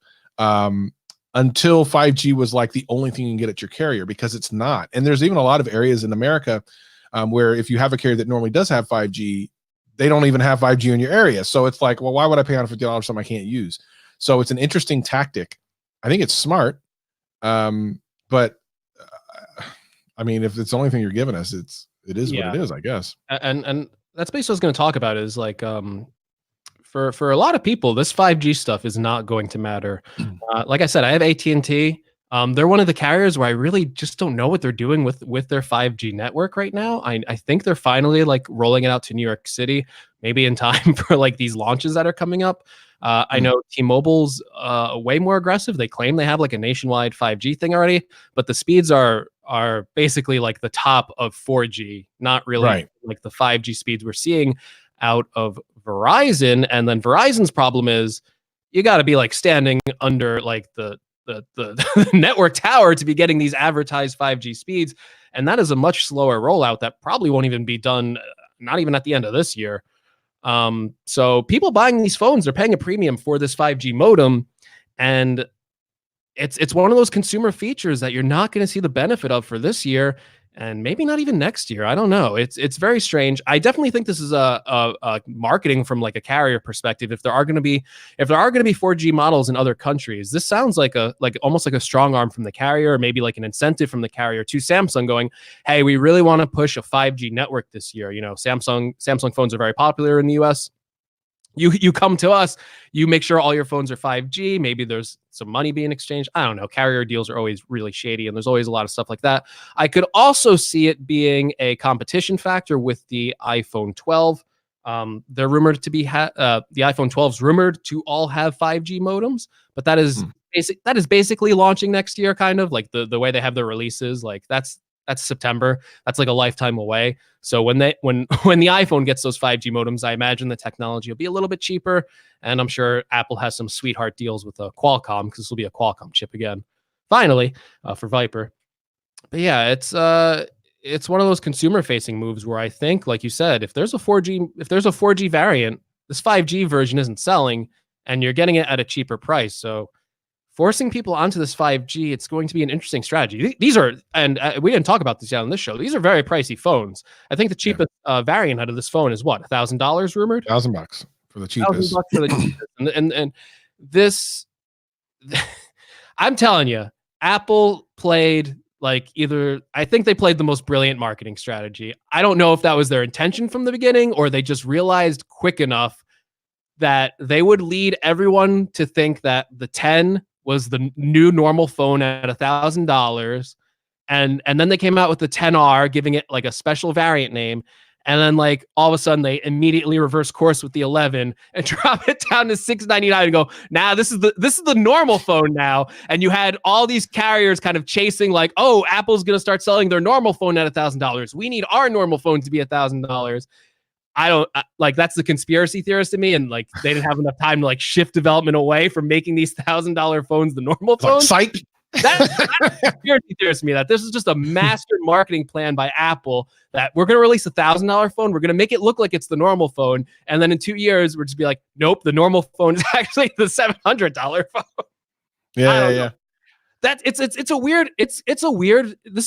until 5G was like the only thing you can get at your carrier, because it's not. And there's even a lot of areas in America where if you have a carrier that normally does have 5G, they don't even have 5G in your area. So it's like, well, why would I pay $150 for something I can't use? So it's an interesting tactic. I think it's smart. But I mean, if it's the only thing you're giving us, it is what it is, I guess. And that's basically what I was going to talk about is like for a lot of people, this 5G stuff is not going to matter. Like I said, I have AT&T. They're one of the carriers where I really just don't know what they're doing with their 5G network right now. I think they're finally like rolling it out to New York City, maybe in time for like these launches that are coming up. I know T-Mobile's way more aggressive. They claim they have like a nationwide 5G thing already, but the speeds are basically like the top of 4G, not really like the 5G speeds we're seeing out of Verizon. And then Verizon's problem is you got to be like standing under like the network tower to be getting these advertised 5G speeds, and that is a much slower rollout that probably won't even be done, not even at the end of this year. So people buying these phones, they're paying a premium for this 5G modem, and it's one of those consumer features that you're not going to see the benefit of for this year, and maybe not even next year. I don't know. It's very strange. I definitely think this is a marketing from like a carrier perspective. If there are going to be 4G models in other countries, this sounds like almost like a strong arm from the carrier, or maybe like an incentive from the carrier to Samsung going, hey, we really want to push a 5G network this year. You know, Samsung phones are very popular in the US. You come to us, you make sure all your phones are 5G. Maybe there's some money being exchanged. I don't know. Carrier deals are always really shady, and there's always a lot of stuff like that. I could also see it being a competition factor with the iPhone 12. They're rumored to be the iPhone 12 is rumored to all have 5G modems, but that is basically launching next year, kind of like the way they have their releases. Like that's September. That's like a lifetime away. So when the iPhone gets those 5G modems, I imagine the technology will be a little bit cheaper. And I'm sure Apple has some sweetheart deals with a Qualcomm, because this will be a Qualcomm chip again, finally, for Viper. But yeah, it's one of those consumer facing moves where I think, like you said, if there's a 4G variant, this 5G version isn't selling, and you're getting it at a cheaper price. So forcing people onto this 5G, it's going to be an interesting strategy. These are, and we didn't talk about this yet on this show, these are very pricey phones. I think the cheapest variant out of this phone is what, $1,000 rumored? $1,000 for the cheapest. $1,000 for the cheapest. And this, I'm telling you, Apple played I think they played the most brilliant marketing strategy. I don't know if that was their intention from the beginning, or they just realized quick enough that they would lead everyone to think that the 10 was the new normal phone at $1,000, and then they came out with the 10R, giving it like a special variant name, and then like all of a sudden they immediately reverse course with the 11 and drop it down to $699 and go, nah, this is the normal phone now. And you had all these carriers kind of chasing like, oh, Apple's gonna start selling their normal phone at $1,000. We need our normal phone to be $1,000. I don't like, that's the conspiracy theorist in me, and like they didn't have enough time to like shift development away from making these $1,000 phones the normal phones. Psych. That's conspiracy theorist to me, that this is just a master marketing plan by Apple, that we're going to release $1,000 phone, we're going to make it look like it's the normal phone, and then in 2 years we're just be like, nope, the normal phone is actually the $700 phone. Yeah. That it's a weird this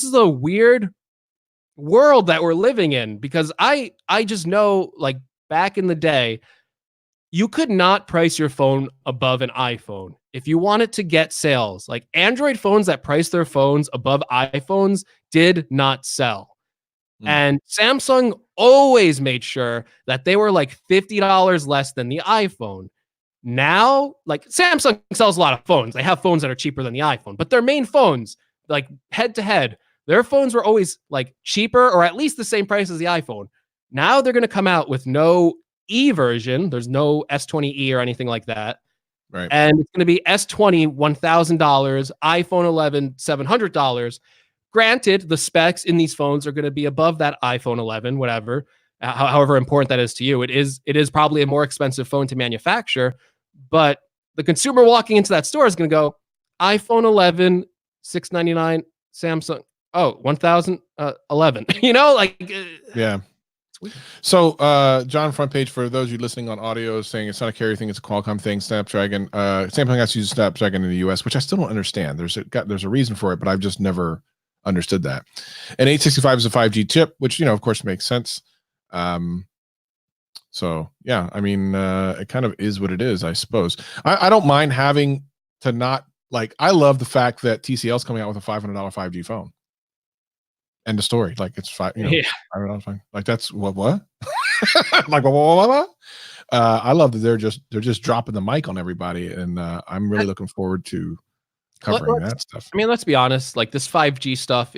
is a weird world that we're living in, because I just know, like, back in the day, you could not price your phone above an iPhone if you wanted to get sales. Like, Android phones that priced their phones above iPhones did not sell. And Samsung always made sure that they were like $50 less than the iPhone. Now, like, Samsung sells a lot of phones. They have phones that are cheaper than the iPhone, but their main phones, like head to head, their phones were always like cheaper, or at least the same price as the iPhone. Now they're going to come out with no E version. There's no S20e or anything like that. Right. And it's going to be S20, $1,000, iPhone 11, $700. Granted, the specs in these phones are going to be above that iPhone 11, whatever, however important that is to you. It is probably a more expensive phone to manufacture, but the consumer walking into that store is going to go, iPhone 11, $699, Samsung, oh, 1,011. You know, like, yeah. So, John, front page, for those of you listening on audio, is saying it's not a carrier thing, it's a Qualcomm thing. Snapdragon, Samsung has to use Snapdragon in the US, which I still don't understand. There's a reason for it, but I've just never understood that. And 865 is a 5G chip, which, you know, of course makes sense. So yeah, I mean, it kind of is what it is, I suppose. I don't mind having to not, like, I love the fact that TCL is coming out with a $500 5G phone. End of story. Like, it's fine. You know, I don't know. Fine. Like, that's what? Like, what? I love that they're just dropping the mic on everybody, and I'm really looking forward to covering that stuff. I mean, let's be honest. Like this 5G stuff,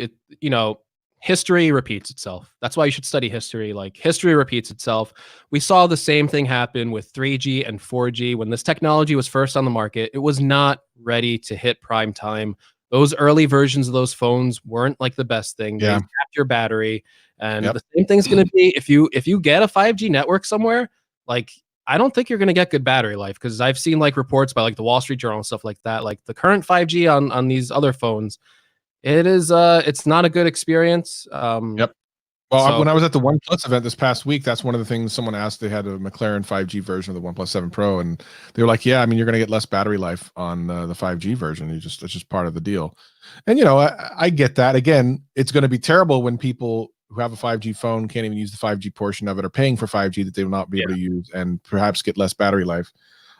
history repeats itself. That's why you should study history. Like history repeats itself. We saw the same thing happen with 3G and 4G when this technology was first on the market. It was not ready to hit prime time. Those early versions of those phones weren't like the best thing. They zapped your battery, and the same thing's going to be if you get a 5G network somewhere. Like I don't think you're going to get good battery life because I've seen like reports by like the Wall Street Journal and stuff like that. Like the current 5G on these other phones, it's not a good experience. Well, when I was at the OnePlus event this past week, that's one of the things someone asked. They had a McLaren 5G version of the OnePlus 7 Pro, and they were like, "Yeah, I mean, you're going to get less battery life on the 5G version. It's just part of the deal." And I get that. Again, it's going to be terrible when people who have a 5G phone can't even use the 5G portion of it, or paying for 5G that they will not be able to use, and perhaps get less battery life.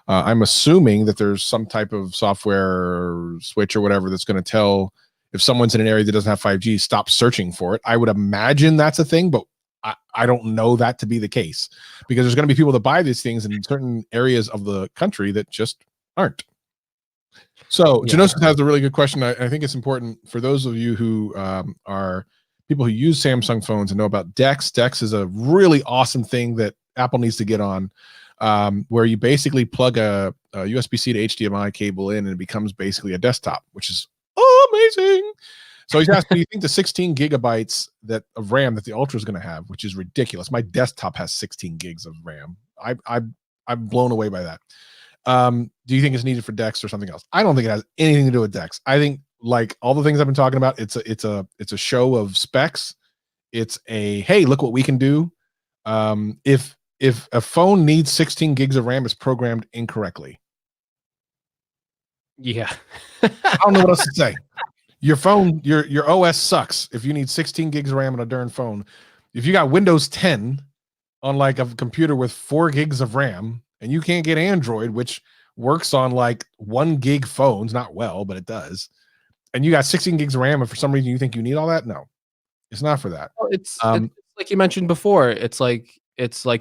I'm assuming that there's some type of software switch or whatever that's going to tell. If someone's in an area that doesn't have 5G, stop searching for it. I would imagine that's a thing, but I don't know that to be the case, because there's going to be people that buy these things in certain areas of the country that just aren't. So Janosis has a really good question. I think it's important for those of you who are people who use Samsung phones and know about DeX. DeX is a really awesome thing that Apple needs to get on, where you basically plug a USB-C to HDMI cable in, and it becomes basically a desktop, which is amazing. So he's asking, do you think the 16 gigabytes of RAM that the Ultra is going to have, which is ridiculous? My desktop has 16 gigs of RAM. I'm blown away by that. Do you think it's needed for DeX or something else? I don't think it has anything to do with DeX. I think, like all the things I've been talking about, it's a show of specs. It's a, hey, look what we can do. If a phone needs 16 gigs of RAM, it's programmed incorrectly. Yeah. I don't know what else to say. Your phone, your OS sucks if you need 16 gigs of RAM on a darn phone. If you got Windows 10 on like a computer with 4 gigs of RAM, and you can't get Android, which works on like 1 gig phones, not well, but it does, and you got 16 gigs of RAM, and for some reason you think you need all that, no, it's not for that. Well, it's like you mentioned before. It's like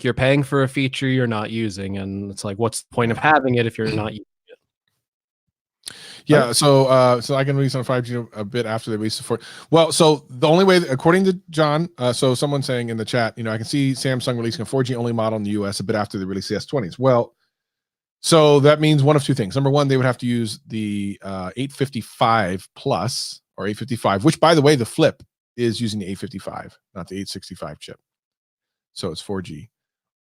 you're paying for a feature you're not using, and it's like, what's the point of having it if you're not using it? Yeah, so I can release on 5G a bit after they release the 4. Well, so the only way, according to John, so someone saying in the chat, I can see Samsung releasing a 4G only model in the US a bit after they release the S20s. Well, so that means one of two things. Number one, they would have to use the 855 Plus or 855, which, by the way, the Flip is using the 855, not the 865 chip. So it's 4G.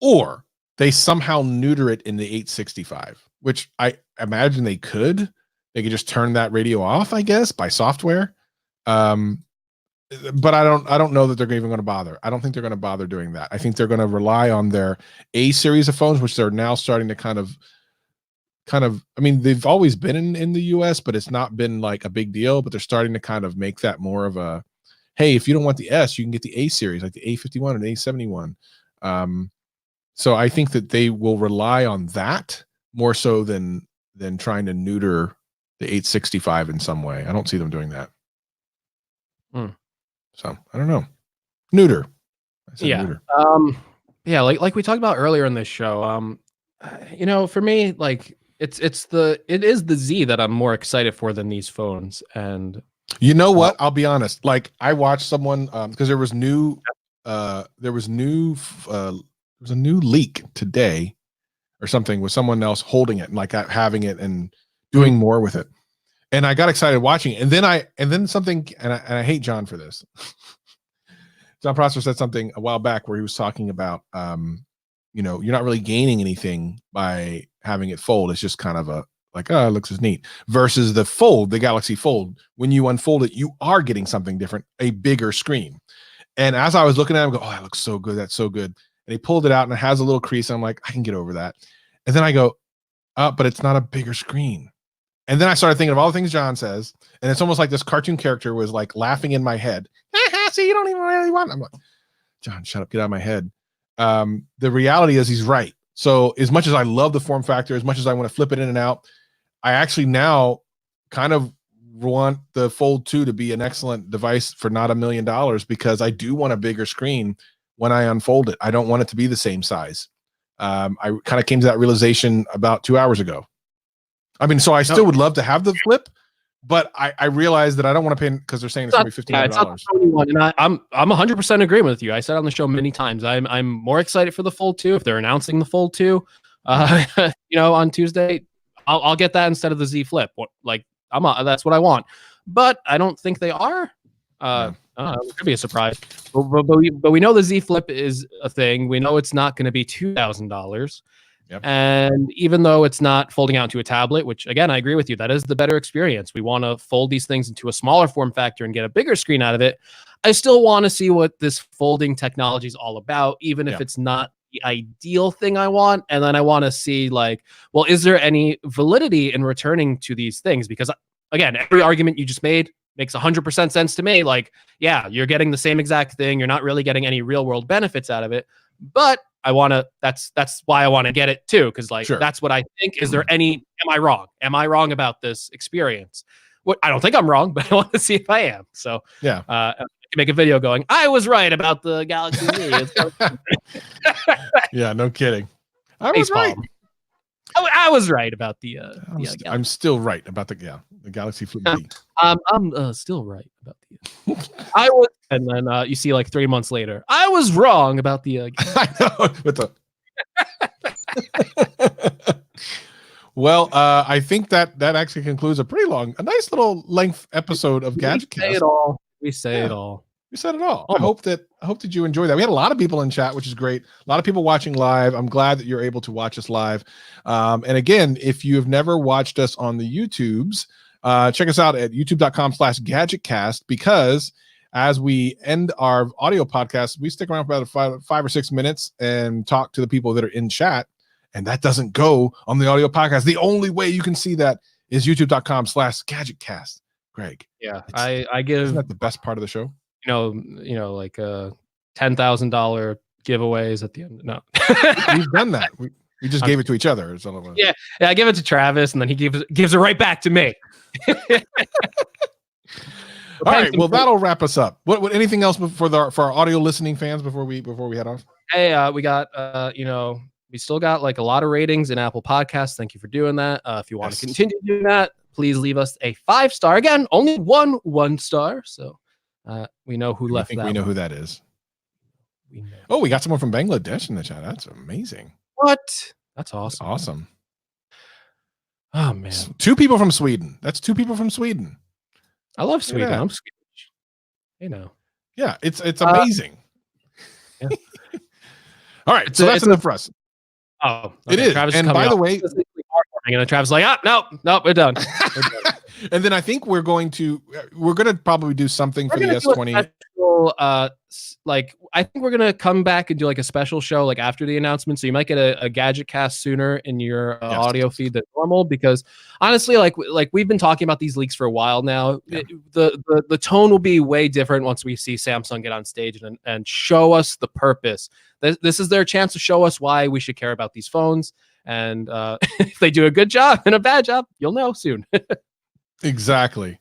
Or they somehow neuter it in the 865, which I imagine they could. They could just turn that radio off, I guess, by software. But I don't know that they're even going to bother. I don't think they're going to bother doing that. I think they're going to rely on their A series of phones, which they're now starting to kind of. I mean, they've always been in the US, but it's not been like a big deal. But they're starting to kind of make that more of a, hey, if you don't want the S, you can get the A series, like the A51 and A71. So I think that they will rely on that more so than trying to neuter the 865 in some way. I don't see them doing that. So I don't know. Neuter. I said neuter. Yeah, like we talked about earlier in this show. For me, like it is the Z that I'm more excited for than these phones. And you know what? I'll be honest. Like I watched someone because there was a new leak today or something with someone else holding it and like having it and doing more with it. And I got excited watching it. And then something, and I hate John for this. John Prosser said something a while back where he was talking about, you're not really gaining anything by having it fold. It's just kind of it looks as neat versus the Galaxy Fold. When you unfold it, you are getting something different, a bigger screen. And as I was looking at him, I go, oh, that looks so good. That's so good. And he pulled it out and it has a little crease. And I'm like, I can get over that. And then I go, but it's not a bigger screen. And then I started thinking of all the things John says. And it's almost like this cartoon character was like laughing in my head. See, you don't even really want it. I'm like, John, shut up, get out of my head. The reality is he's right. So as much as I love the form factor, as much as I want to flip it in and out, I actually now kind of want the Fold 2 to be an excellent device for not $1 million because I do want a bigger screen when I unfold it. I don't want it to be the same size. I kind of came to that realization about 2 hours ago. I mean, so I still would love to have the Flip, but I realized that I don't want to pay because they're saying it's going to be $1,500. And I'm 100% agreeing with you. I said on the show many times, I'm more excited for the Fold 2 if they're announcing the Fold 2. On Tuesday, I'll get that instead of the Z Flip. That's what I want, but I don't think they are. It could be a surprise, but we know the Z Flip is a thing. We know it's not going to be $2,000. Yep. And even though it's not folding out into a tablet, which again, I agree with you, that is the better experience. We want to fold these things into a smaller form factor and get a bigger screen out of it. I still want to see what this folding technology is all about, even if it's not the ideal thing I want. And then I want to see is there any validity in returning to these things? Because again, every argument you just made makes 100% sense to me. You're getting the same exact thing. You're not really getting any real world benefits out of it, but that's why I want to get it too. Cause that's what I think. Am I wrong? Am I wrong about this experience? I don't think I'm wrong, but I want to see if I am. So I can make a video going, I was right about the Galaxy Z. Yeah, no kidding. I was right. I was right about the. I'm still right about the Galaxy Flip B. I'm still right about the. I was, and then you see 3 months later, I was wrong about the. I know. With the. Well, I think that actually concludes a nice little length episode of GadgetCast. We say it all. We said it all. I hope that you enjoyed that. We had a lot of people in chat, which is great. A lot of people watching live. I'm glad that you're able to watch us live. And again, if you have never watched us on the YouTubes, check us out at youtube.com/GadgetCast, because as we end our audio podcast, we stick around for about 5 or 6 minutes and talk to the people that are in chat. And that doesn't go on the audio podcast. The only way you can see that is youtube.com/GadgetCast. Greg. Yeah. I give. Isn't that the best part of the show? $10,000 giveaways at the end. No, we've done that. We just gave it to each other. Yeah, I give it to Travis, and then he gives it right back to me. All right, well, that'll wrap us up. What anything else for our audio listening fans before we head off? Hey, we got we still got a lot of ratings in Apple Podcasts. Thank you for doing that. If you want to continue doing that, please leave us a 5-star. Again, only one star. So. We know who left. We know who that is. We got someone from Bangladesh in the chat. That's amazing. What? That's awesome. That's awesome. Oh man, 2 people from Sweden. That's 2 people from Sweden. I love Sweden. I'm Swedish. Yeah, it's amazing. Yeah. All right, so that's enough for us. Oh, okay. It is. Travis and by the way, and Travis no, we're done. And then I think we're going to probably do something for the S20. I think we're gonna come back and do a special show after the announcement. So you might get a GadgetCast sooner in your audio feed than normal, because honestly, we've been talking about these leaks for a while now. Yeah. The tone will be way different once we see Samsung get on stage and show us the purpose. This is their chance to show us why we should care about these phones. And if they do a good job and a bad job, you'll know soon. Exactly.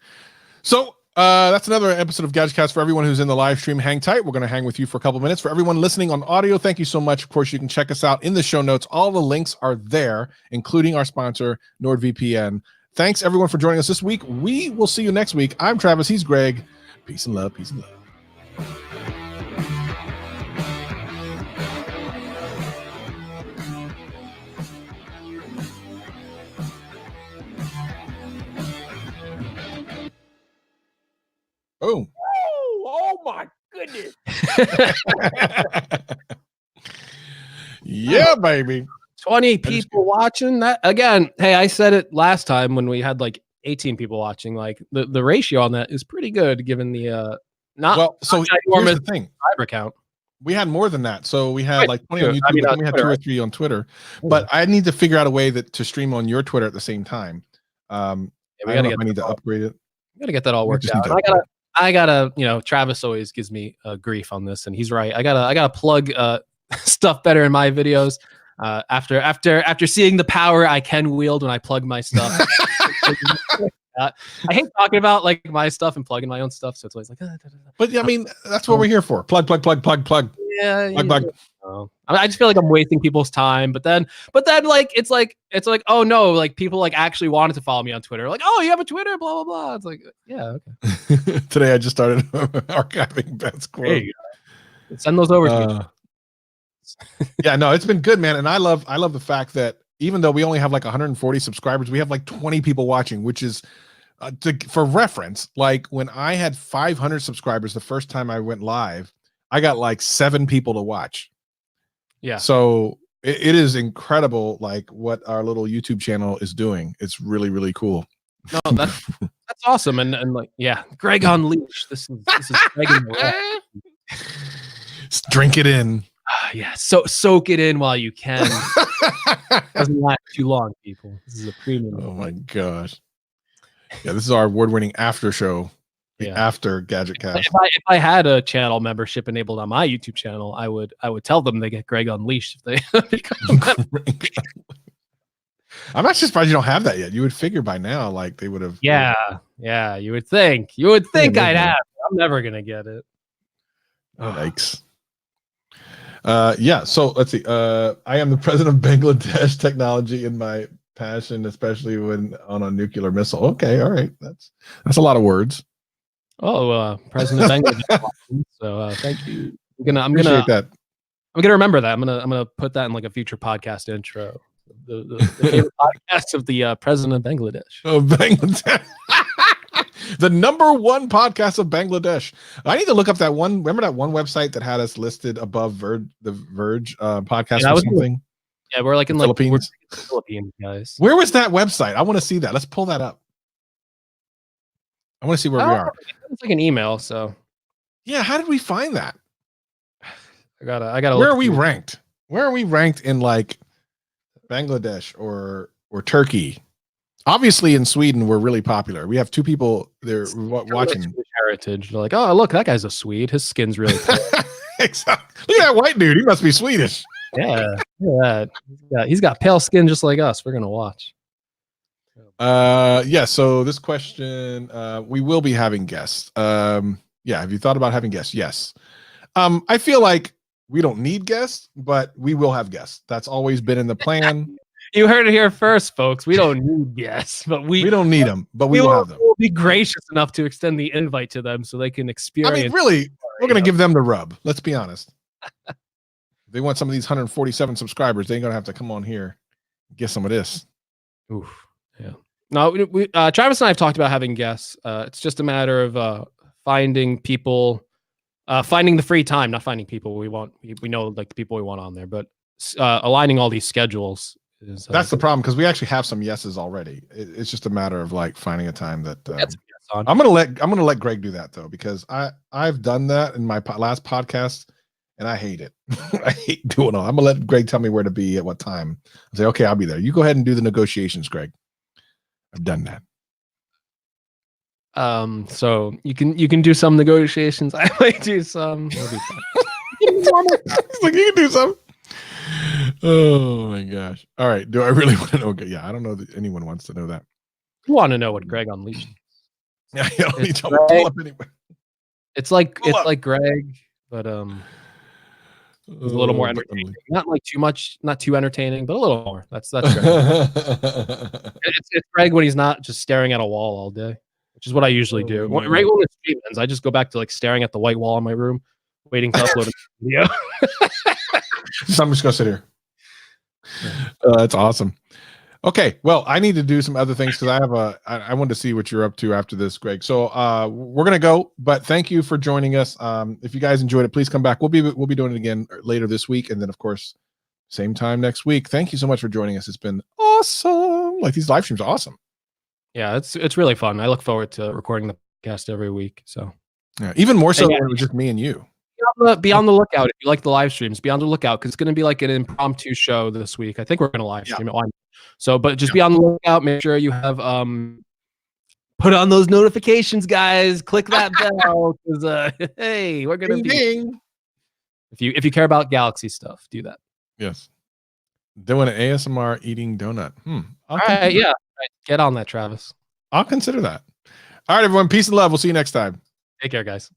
So that's another episode of GadgetCast. For everyone who's in the live stream, hang tight. We're going to hang with you for a couple minutes. For everyone listening on audio, thank you so much. Of course, you can check us out in the show notes. All the links are there, including our sponsor, NordVPN. Thanks, everyone, for joining us this week. We will see you next week. I'm Travis. He's Greg. Peace and love. Peace and love. Boom. Oh my goodness. Yeah, baby. 20 people watching that again. Hey, I said it last time when we had 18 people watching. The ratio on that is pretty good given the So here's the thing. Subscriber count. We had more than that. So we had 20 on YouTube. We had Twitter, 2 or 3 on Twitter. But I need to figure out a way to stream on your Twitter at the same time. I need to upgrade it. We gotta get that all worked out. I gotta, Travis always gives me grief on this, and he's right. I gotta plug stuff better in my videos. After seeing the power I can wield when I plug my stuff, I hate talking about like my stuff and plugging my own stuff. So it's always like, But I mean, that's what we're here for. Plug. yeah. Plug. I just feel like I'm wasting people's time. But then like it's like oh no, like people like actually wanted to follow me on Twitter. Like, oh, you have a Twitter, blah blah blah. It's like, yeah, okay. Today I just started archiving Beth's quote. Send those over to me. Yeah, no, it's been good, man. And I love the fact that even though we only have like 140 subscribers, we have like 20 people watching, which is for reference, like when I had 500 subscribers the first time I went live, I got like 7 people to watch. Yeah. So it is incredible, like what our little YouTube channel is doing. It's really, really cool. No, that's awesome. And like, yeah, Greg on leash. This is Greg in the drink it in. Yeah, so soak it in while you can. Doesn't last too long, people. This is a premium. Oh my gosh. Yeah, this is our award-winning after show. After GadgetCast. If I had a channel membership enabled on my YouTube channel, I would tell them they get Greg Unleashed if they become I'm actually surprised you don't have that yet. You would figure by now, like they would have. Yeah. You would think. I'd have. I'm never gonna get it. Yikes. Yeah. So let's see. I am the president of Bangladesh Technology in my passion, especially when on a nuclear missile. Okay. All right. That's a lot of words. Oh, President Bangladesh. So thank you. I'm gonna remember that. I'm gonna put that in like a future podcast intro. The favorite podcast of the president of Bangladesh. Oh, Bangladesh. The #1 podcast of Bangladesh. I need to look up that one. Remember that one website that had us listed above the Verge podcast or something? Yeah, we're like in Philippines. Philippines, guys. Where was that website? I want to see that. Let's pull that up. I want to see where we are. It's like an email, so yeah. How did we find that? I gotta. Where are we ranked? Where are we ranked in like Bangladesh or Turkey? Obviously, in Sweden, we're really popular. We have 2 people there watching. Heritage. They're like, oh, look, that guy's a Swede. His skin's really cool. Exactly. Look at that white dude. He must be Swedish. Yeah. He's got pale skin just like us. We're gonna watch. Yeah. So this question, we will be having guests. Yeah. Have you thought about having guests? Yes. I feel like we don't need guests, but we will have guests. That's always been in the plan. You heard it here first, folks. We don't need guests, but we don't need them, but we will have them. We'll be gracious enough to extend the invite to them so they can experience. I mean, really, we're going to give them the rub. Let's be honest. If they want some of these 147 subscribers, they're going to have to come on here and get some of this. Oof. Yeah. No, Travis and I have talked about having guests. It's just a matter of finding people, finding the free time, not finding people we want. We know like the people we want on there, but aligning all these schedules. That's the problem, because we actually have some yeses already. It's just a matter of like finding a time that I'm gonna let Greg do that though, because I've done that in my last podcast and I hate it. I hate doing it. I'm gonna let Greg tell me where to be at what time. I say, okay, I'll be there. You go ahead and do the negotiations, Greg. I've done that. So you can do some negotiations. I might do some. It'll be fun. He's like, you can do some. Oh my gosh. All right. Do I really want to know? Yeah, I don't know that anyone wants to know that. You want to know what Greg Unleashed? Yeah, you don't need to pull up anyway. It's like Greg, but it's a little more entertaining. Not like too much, not too entertaining, but a little more. That's Greg. it's Greg when he's not just staring at a wall all day, which is what I usually do. Right when the stream ends, I just go back to like staring at the white wall in my room, waiting to upload a video. So I'm just gonna sit here. That's awesome. Okay, well, I need to do some other things because I wanted to see what you're up to after this, Greg. So we're gonna go, but thank you for joining us. If you guys enjoyed it, please come back. We'll be doing it again later this week, and then of course, same time next week. Thank you so much for joining us. It's been awesome. Like these live streams are awesome. Yeah, it's really fun. I look forward to recording the podcast every week. So yeah, even more so when it was just me and you. Be on the lookout if you like the live streams. Be on the lookout because it's going to be like an impromptu show this week. I think we're going to live stream it. So, but just be on the lookout. Make sure you have put on those notifications, guys. Click that bell because hey, we're going to be. If you care about Galaxy stuff, do that. Yes. Doing an ASMR eating donut. All right, yeah. All right, get on that, Travis. I'll consider that. All right, everyone. Peace and love. We'll see you next time. Take care, guys.